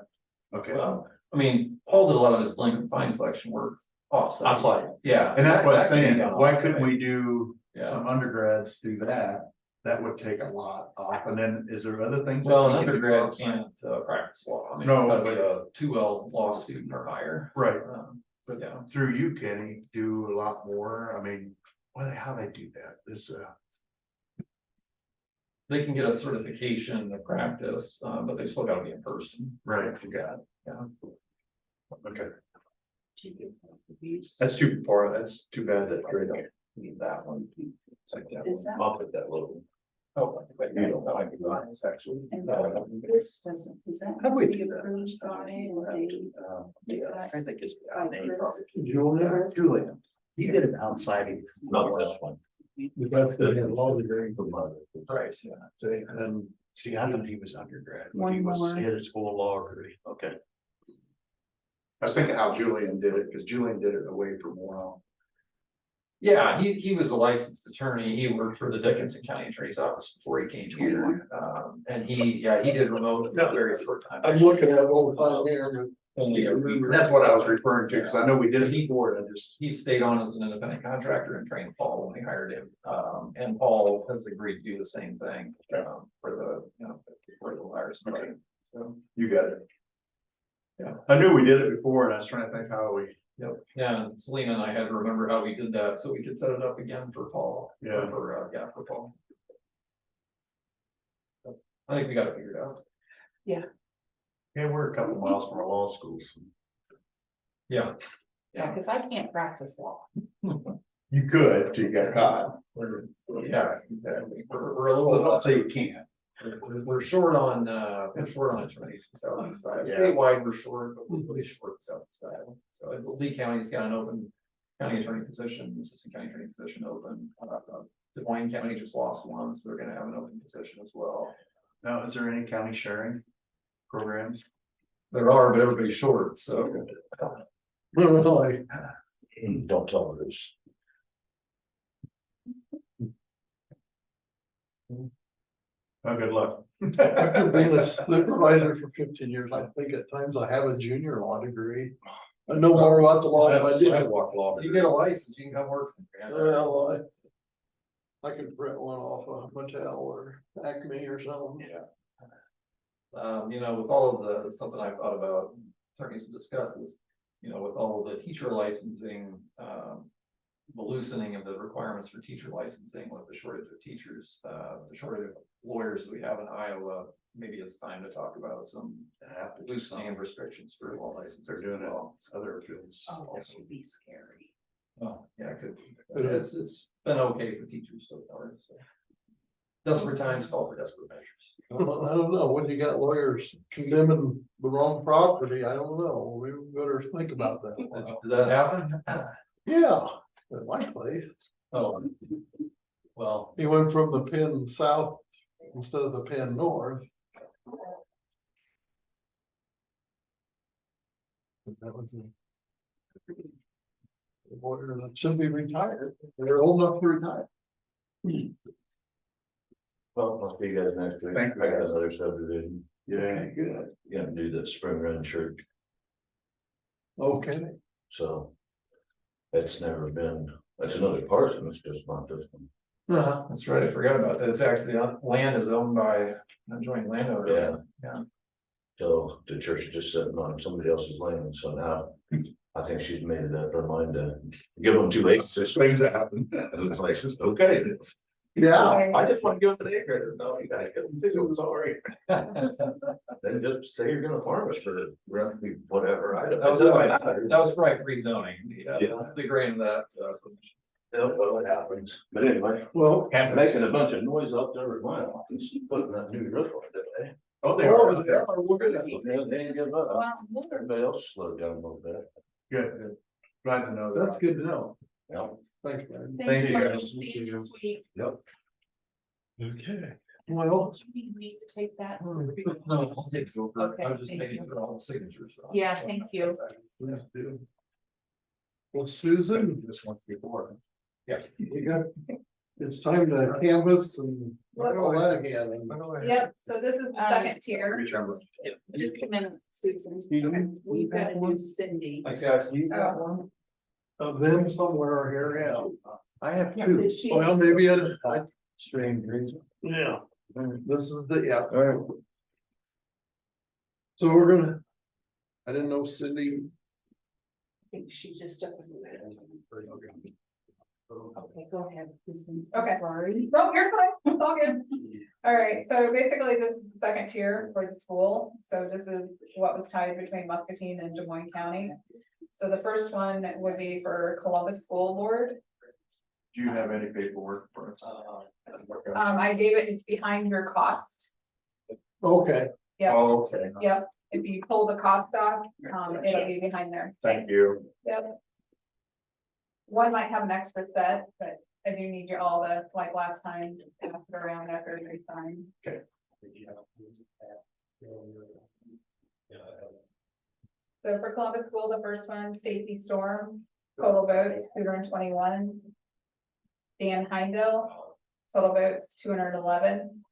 Okay, Well, I mean, Paul did a lot of his delinquent fine collection work offsite. Offsite. Yeah. and that's what I'm that can be saying, done why offsite. couldn't we do Yeah. some undergrads through that? That would take a lot off, and then is there other things? that Well, we an can do undergrad outside? can't practice law. I mean, No, it's gotta be but- a 2L law student or higher. Right, Yeah. but through you, Kenny, do a lot more, I mean, how they do that, this, They can get a certification to practice, but they still gotta be in person. right, Yeah. okay. That's too far, that's too bad that. Need that one. Like that Is one. that- I'll put that little. Oh, but you don't know, I can go on, it's actually. And this doesn't, is that? How do we be do that? approved by the- Yeah, I think it's. Julia? Julian, he did it outside. Not this one. That's good, yeah, law degree. Right, yeah. And see, I thought he was undergrad, but One he was, more. he had his full law degree, okay. I was thinking how Julian did it, because Julian did it away for a while. Yeah, he was a licensed attorney. He worked for the Dickinson County Attorney's Office before he came here. And he did remote for a very short time. I'm looking at it all the time here, Only a week. And that's what I was referring to, because I know we did it before, I just. He stayed on as an independent contractor and trained Paul when we hired him. And Paul has agreed to do the same thing, for the hires. So, You got it. Yeah. I knew we did it before, and I was trying to think how we, yep, yeah, and Selena and I had to remember how we did that, so we could set it up again for Paul. Yeah. For Paul. So, I think we got it figured out. yeah, we're a couple miles from our law schools. Yeah. Yeah, cause I can't practice law. You could, till you got caught. Yeah, exactly. We're a little. Well, don't say you can't. We're short on attorneys in southeast side. Yeah. Statewide, we're short, but we're really short in southeast side. So Lee County's got an open county attorney position, assistant county attorney position open. Des Moines County just lost one, so they're gonna have an open position as well. Now, is there any county sharing programs? There are, but everybody's short, so. really. Don't tell her this. Oh, good luck. After being a supervisor for 15 years, I think at times I have a junior law degree. I know more about the law than I did. Sidewalk law. If you get a license, you can come work. for me. Well, I could print one off a Mattel or Acme or something. Yeah. With all of something I've thought about, attorneys have discussed is, with all of the teacher licensing, the loosening of the requirements for teacher licensing, with the shortage of teachers, the shortage of lawyers that we have in Iowa, maybe it's time to talk about some loosening of restrictions for law licenses. They're doing as it. well. Other fields. Oh, that would be scary. Oh, yeah, it could. It It's been okay for teachers so far, so. Desperate times call for desperate measures. I don't know, when you got lawyers condemning the wrong property, I don't know, we better think about that. Did that happen? Yeah, at my place, Oh. Well, he went from the pin south instead of the pin north. That was a lawyer that should be retired, they're old enough to retire. Well, I'll see you guys next week. Thank you. I got another subdivision. Yeah, Good, Gonna do the spring run church, okay, so. It's never been, that's another parson, it's just not this one. that's right, I forgot about that. It's actually, the land is owned by an adjoining landowner. Yeah. So the church is just sitting on somebody else's land, so now I think she's made it up her mind to give them 2 acres. There's things that happen. And it's like, okay. yeah. I just want to give them an acre. No, you gotta give them 2, I'm sorry. Then just say you're gonna farm us for roughly whatever. I don't. That was it doesn't right, matter. that was right, rezoning. Yeah. The grain of that. Yeah, well, it happens. But anyway, Well, making a bunch of noise up there at my office, putting that new roof on today. Oh, they oh, are. they are, we're good. Yeah, they didn't give up. Everybody else slowed down a little bit. Good, good. Glad to know that. That's good to know, Yeah. thanks, man. Thank you, guys. See you this week. Yep. Okay, well. Do we need to take that? No, I'll take it over. Okay, I was just thank making you. sure all the signatures. are on. Yeah, thank you. Let's do. Well, Susan, This one before. Yeah. you got, it's time to canvas and all that again. Yep, so this is the second tier. Remember. Just a minute, Susan. Stephen, We've got to do Cindy. Thanks, guys. You got one? Of them somewhere here, yeah. I have Yeah, two. does she- Well, maybe I Strange reason. Yeah, this is the, yeah, All right, so we're gonna. I didn't know Cindy. I think she just stepped in the minute. Okay, go ahead. Okay. Sorry. No, you're fine, it's all good. All right, so basically this is the second tier for the school, so this is what was tied between Muscatine and Des Moines County. So the first one would be for Columbus School Board. Do you have any paperwork for us? I gave it, it's behind your cost. Okay, Yeah, Oh, okay, yep, if you pull the cost off, it'll be behind there. thank you. Yep. One might have an extra set, but I do need you all to, like last time, pass it around after every sign. So for Columbus School, the first one, Stacy Storm, total votes 221. Dan Heindel, total votes 211.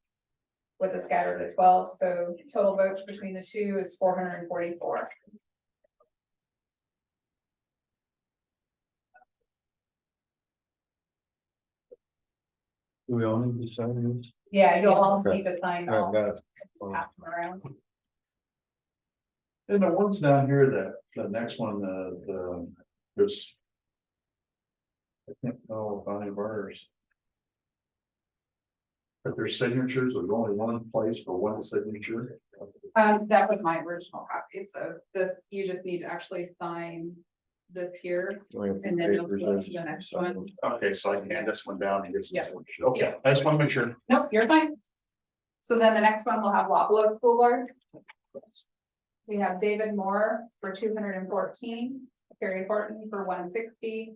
With a scattered of 12, so total votes between the two is 444. do we all need to sign this? Yeah, you'll all see the sign. I've got it. Pass them around. And the ones down here that, the next one, there's. I can't know if any of ours. But there's signatures, there's only one place for one signature. That was my original copy, so this, you just need to actually sign this here, and then you'll go to the next one. Okay, so I can hand this one down and get some Yeah. signatures. Okay, I just want to make sure. Nope, you're fine. So then the next one will have Wapello School Board. We have David Moore for 214, Carrie Horton for 160,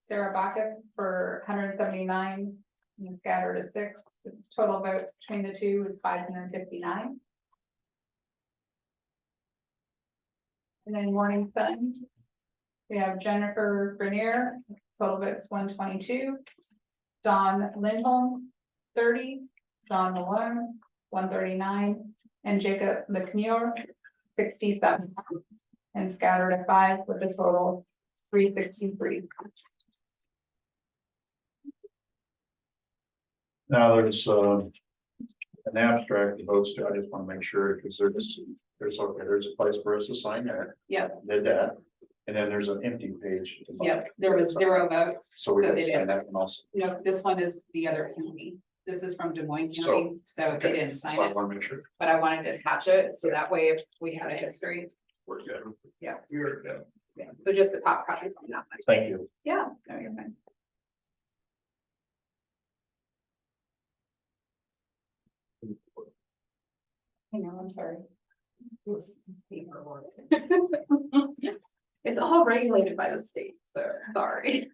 Sarah Backus for 179, and scattered is 6. The total votes between the two is 559. And then Morning Sun. We have Jennifer Grenier, total votes 122. Don Lindholm, 30, John Malone, 139, and Jacob McMure, 67. And scattered at 5 with a total 363. Now there's an abstract of votes too. I just want to make sure because there's a place for us to sign there. Yep, Did that. And then there's an empty page. yep, there was 0 votes. So we so got they to sign didn't. that one also. No, this one is the other county. This is from Des Moines So, County, so they Okay, didn't that's sign why I it, want to make sure but I wanted to attach it, so that way if we had a history, we're good. Yeah. We're good. yeah, so just the top copies on that one. Thank you. Yeah, no, you're fine. I know, I'm sorry. This is paperwork. It's all regulated by the state, so sorry.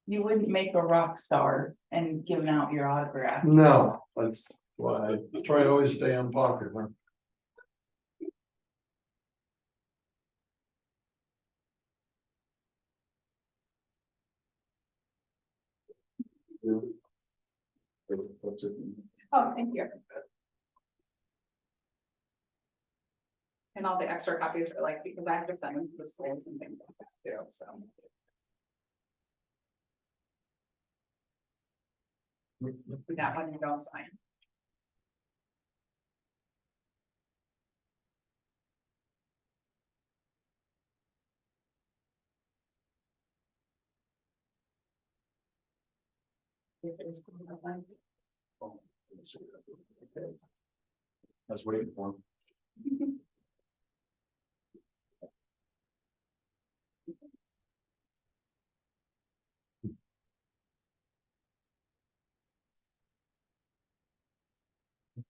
You wouldn't make a rock star and giving out your autograph. no, that's why I try to always stay unpopular. What's it? Oh, thank you. And all the extra copies are like, because I have to send them to the schools and things like that too, so. That one you don't sign. Oh, let's see. Okay. I was waiting for him.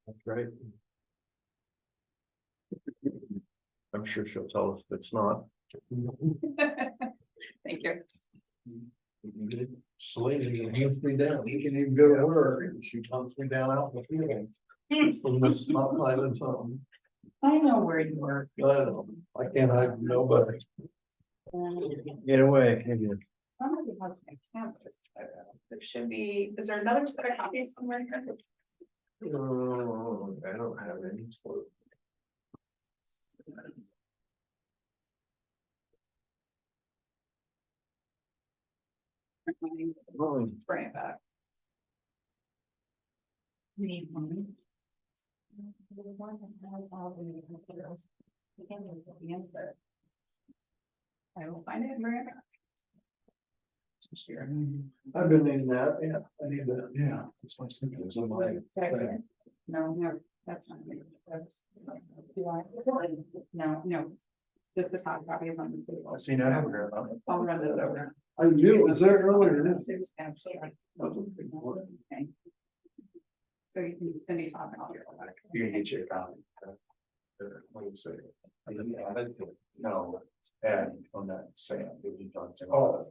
That's right. I'm sure she'll tell us if it's not. Thank you. Slaving hands me down, he can even go to work, and she hunts me down out in the field. From the spotlight and something, I know where you work. I can't hide from nobody. Get away. Somebody has my campus. There should be, is there another set of copies somewhere here? Oh, I don't have any. Bring it back. Need one. I will find it and bring it back. I've been needing that, yeah, I need that, yeah, that's my thinking, it was on my. No, that's not me. That's. No. Just the top copy is on the table. See, now I haven't heard about it. I'll run this over. I knew it was there earlier. Okay. So you can send me top copy of that. You can get your copy. What do you say? No, and on that same, did you talk to? Oh,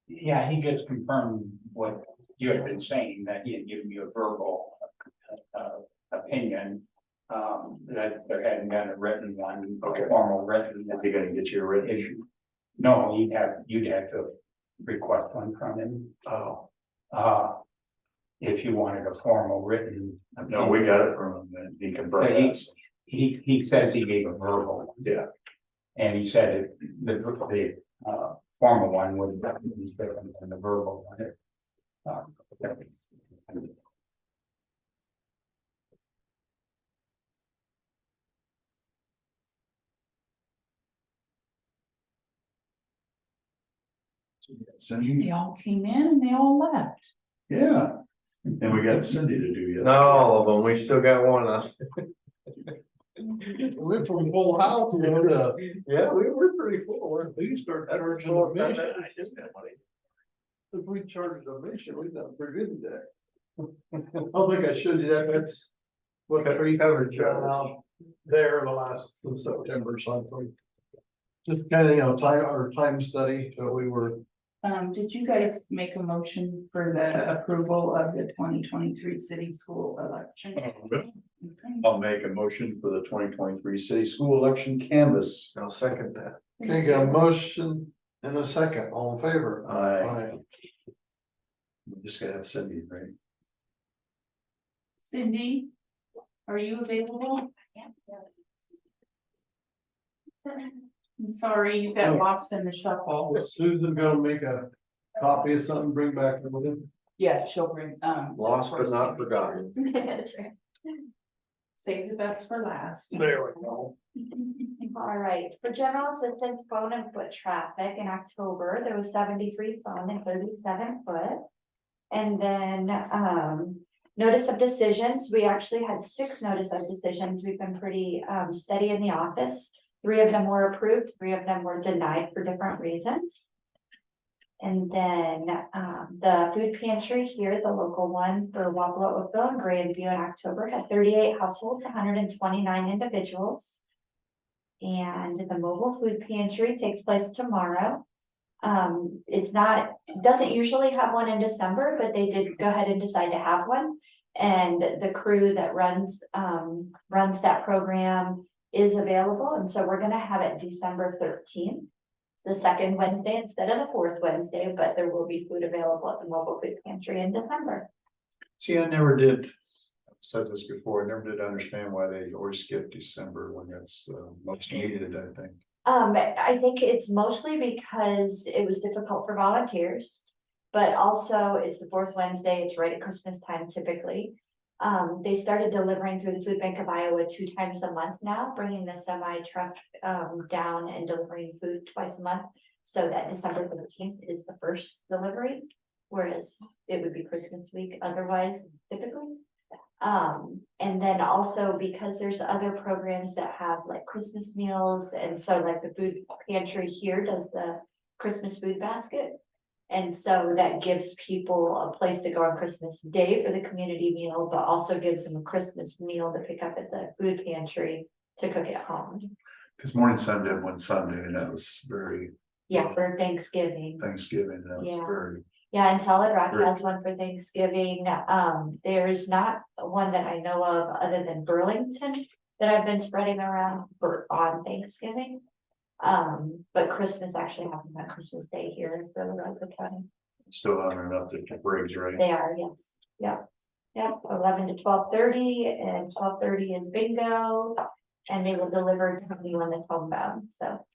yeah, he just confirmed what you had been saying, that he had given you a verbal opinion. That there hadn't been a written one, Okay. formal written. Is he gonna get you a written issue? No, you'd have to request one from him. Oh, If you wanted a formal written. no, we got it from him, and he But confirmed. he says he gave a verbal, Yeah, and he said the formal one would definitely be different than the verbal one. Cindy, They all came in and they all left. yeah, and we got Cindy to do yet. Not all of them, we still got one left. We went from full house to, Yeah, we were pretty full. we start charging admission. If we charged admission, we've done pretty good today. I don't think I showed you that, that's what tree covered out there the last of September, something. Just kind of, our time study that we were. Did you guys make a motion for the approval of the 2023 city school election? Okay. I'll make a motion for the 2023 city school election canvas. I'll second that. Okay, got a motion and a second, all in favor? Aye. We just gotta have Cindy, right? Cindy, are you available? I'm sorry, you got lost in the shuffle. Susan gonna make a copy of something, bring back with him. Yeah, she'll bring, Lost but not forgotten. Save the best for last. There we go. All right, for general assistance, phone and foot traffic in October, there was 73 phone and 37 foot. And then, notice of decisions, we actually had 6 notice of decisions. We've been pretty, steady in the office. 3 of them were approved, 3 of them were denied for different reasons. And then, the food pantry here, the local one for Wapello, Oakville and Grandview in October had 38 households, 129 individuals. And the mobile food pantry takes place tomorrow. Doesn't usually have one in December, but they did go ahead and decide to have one. And the crew that runs that program is available, and so we're gonna have it December 13th. The second Wednesday instead of the 4th Wednesday, but there will be food available at the mobile food pantry in December. See, I never did, I've said this before, I never did understand why they always skip December when that's most needed, I think. I think it's mostly because it was difficult for volunteers, but also it's the 4th Wednesday, it's right at Christmas time typically. They started delivering through the Food Bank of Iowa 2 times a month now, bringing the semi truck down and delivering food twice a month. So that December 13th is the first delivery, whereas it would be Christmas week otherwise typically. And then also because there's other programs that have like Christmas meals, and so like the food pantry here does the Christmas food basket. And so that gives people a place to go on Christmas Day for the community meal, but also gives them a Christmas meal to pick up at the food pantry to cook at home. Cause Morning Sun did one Sunday and that was very Yeah, for Thanksgiving. Thanksgiving, that was Yeah. very. Yeah, and Solid Rock Great. has one for Thanksgiving. There's not one that I know of other than Burlington that I've been spreading around on Thanksgiving. But Christmas actually happens on Christmas Day here in Rosa County. Still hungry enough to breaks, right? They are, yes. Yep. Yep, 11 to 12:30 and 12:30 is bingo. And they will deliver to anyone that's homebound, so.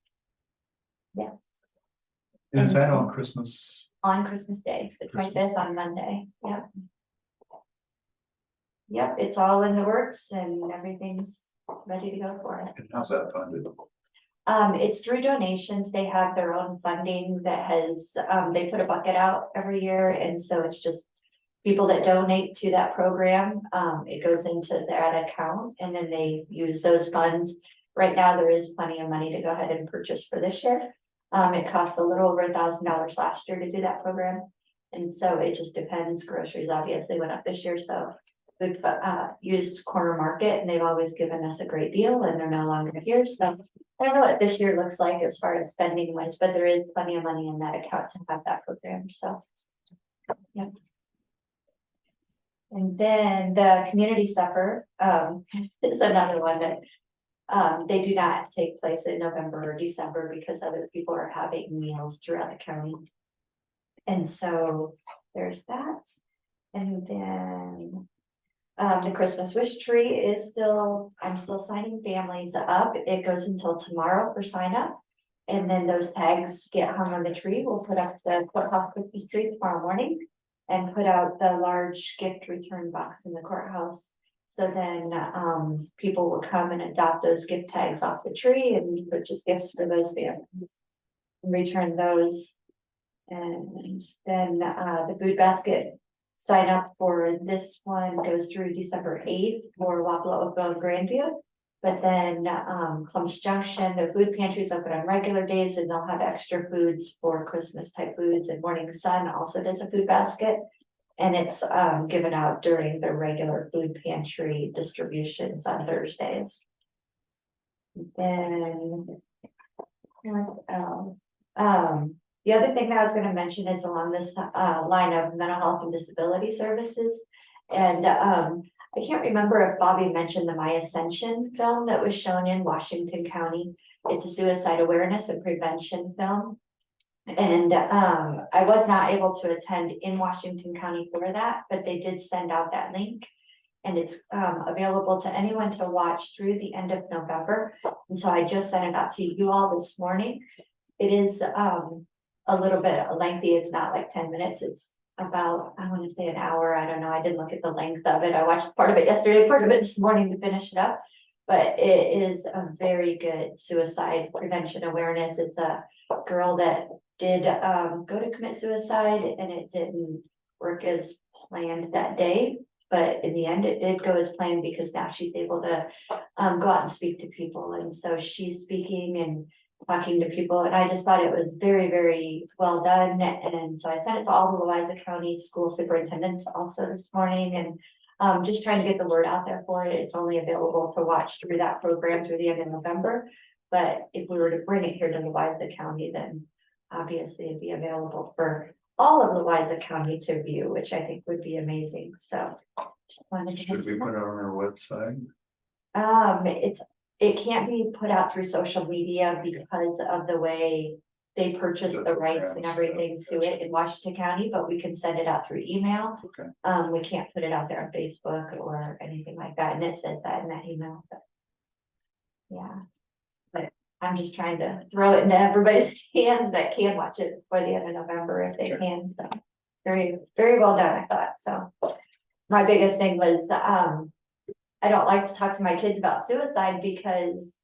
Yeah, Is that on Christmas? on Christmas Day, the 25th on Monday, yep. yep, it's all in the works and everything's ready to go for it. And how's that funded? It's through donations. They have their own funding that has, they put a bucket out every year, and so it's just. People that donate to that program, it goes into that account and then they use those funds. Right now, there is plenty of money to go ahead and purchase for this year. It cost a little over $1,000 last year to do that program. And so it just depends. Groceries obviously went up this year, so. We've used Corner Market and they've always given us a great deal and they're no longer here, so. I don't know what this year looks like as far as spending wise, but there is plenty of money in that account to have that program, so. Yeah. And then the community supper, is another one that. They do not take place in November or December because other people are having meals throughout the county. And so there's that. And then. The Christmas wish tree is still, I'm still signing families up. It goes until tomorrow for sign up. And then those tags get hung on the tree. We'll put up the courthouse Christmas tree tomorrow morning. And put out the large gift return box in the courthouse. So then, people will come and adopt those gift tags off the tree and purchase gifts for those families. And return those. And then, the food basket. Sign up for this one goes through December 8th for Wapello, Oakville, and Grandview. But then Columbus Junction, their food pantry is open on regular days and they'll have extra foods for Christmas type foods, and Morning Sun also does a food basket. And it's given out during the regular food pantry distributions on Thursdays. Then what else? The other thing that I was going to mention is along this line of mental health and disability services. And I can't remember if Bobby mentioned the My Ascension film that was shown in Washington County. It's a suicide awareness and prevention film. And I was not able to attend in Washington County for that, but they did send out that link. And it's available to anyone to watch through the end of November. And so I just sent it out to you all this morning. It is a little bit lengthy. It's not like 10 minutes. It's about, I want to say an hour. I don't know. I didn't look at the length of it. I watched part of it yesterday, part of it this morning to finish it up. But it is a very good suicide prevention awareness. It's a girl that did go to commit suicide and it didn't work as planned that day. But in the end, it did go as planned because now she's able to go out and speak to people. And so she's speaking and talking to people, and I just thought it was very, very well done. And so I sent it to all the Louisa County school superintendents also this morning, and just trying to get the word out there for it. It's only available to watch through that program through the end of November. But if we were to bring it here to Louisa County, then obviously it'd be available for all of Louisa County to view, which I think would be amazing. So Should we put it on our website? It can't be put out through social media because of the way they purchase the rights and everything to it in Washington County, but we can send it out through email. Okay. We can't put it out there on Facebook or anything like that, and it says that in that email, but. Yeah, but I'm just trying to throw it into everybody's hands that can watch it before the end of November if they can, so. Very, very well done, I thought, so. My biggest thing was, I don't like to talk to my kids about suicide because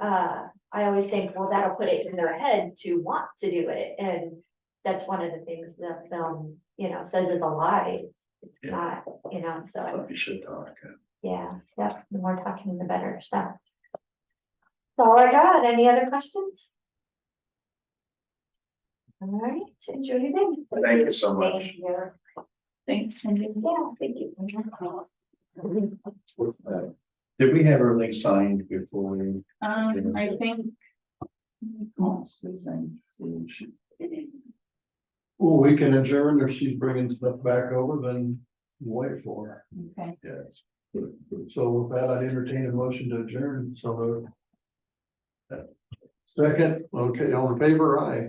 I always think, well, that'll put it in their head to want to do it. And that's one of the things the film, says is a lie. It's not, so. You should talk. Yeah, the more talking, the better, so. That's all I got. Any other questions? All right, enjoy your day. Thank you so much. Thank you. Thanks, Cindy. Yeah, thank you. Did we have everything signed before we? I think. Well, we can adjourn if she's bringing stuff back over, then wait for her. Okay. Yes. So with that, I'd entertain a motion to adjourn, so. Second, okay, all in favor, aye.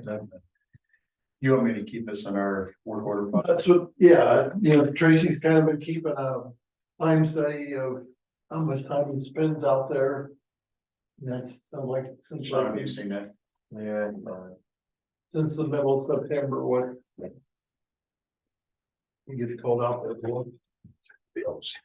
You want me to keep this in our work order? That's what, yeah, Tracy's kind of been keeping a time study of how much time he spends out there. And that's like since Sean, have you seen that? Yeah. since the middle of September, what? He gets called out there. Bills.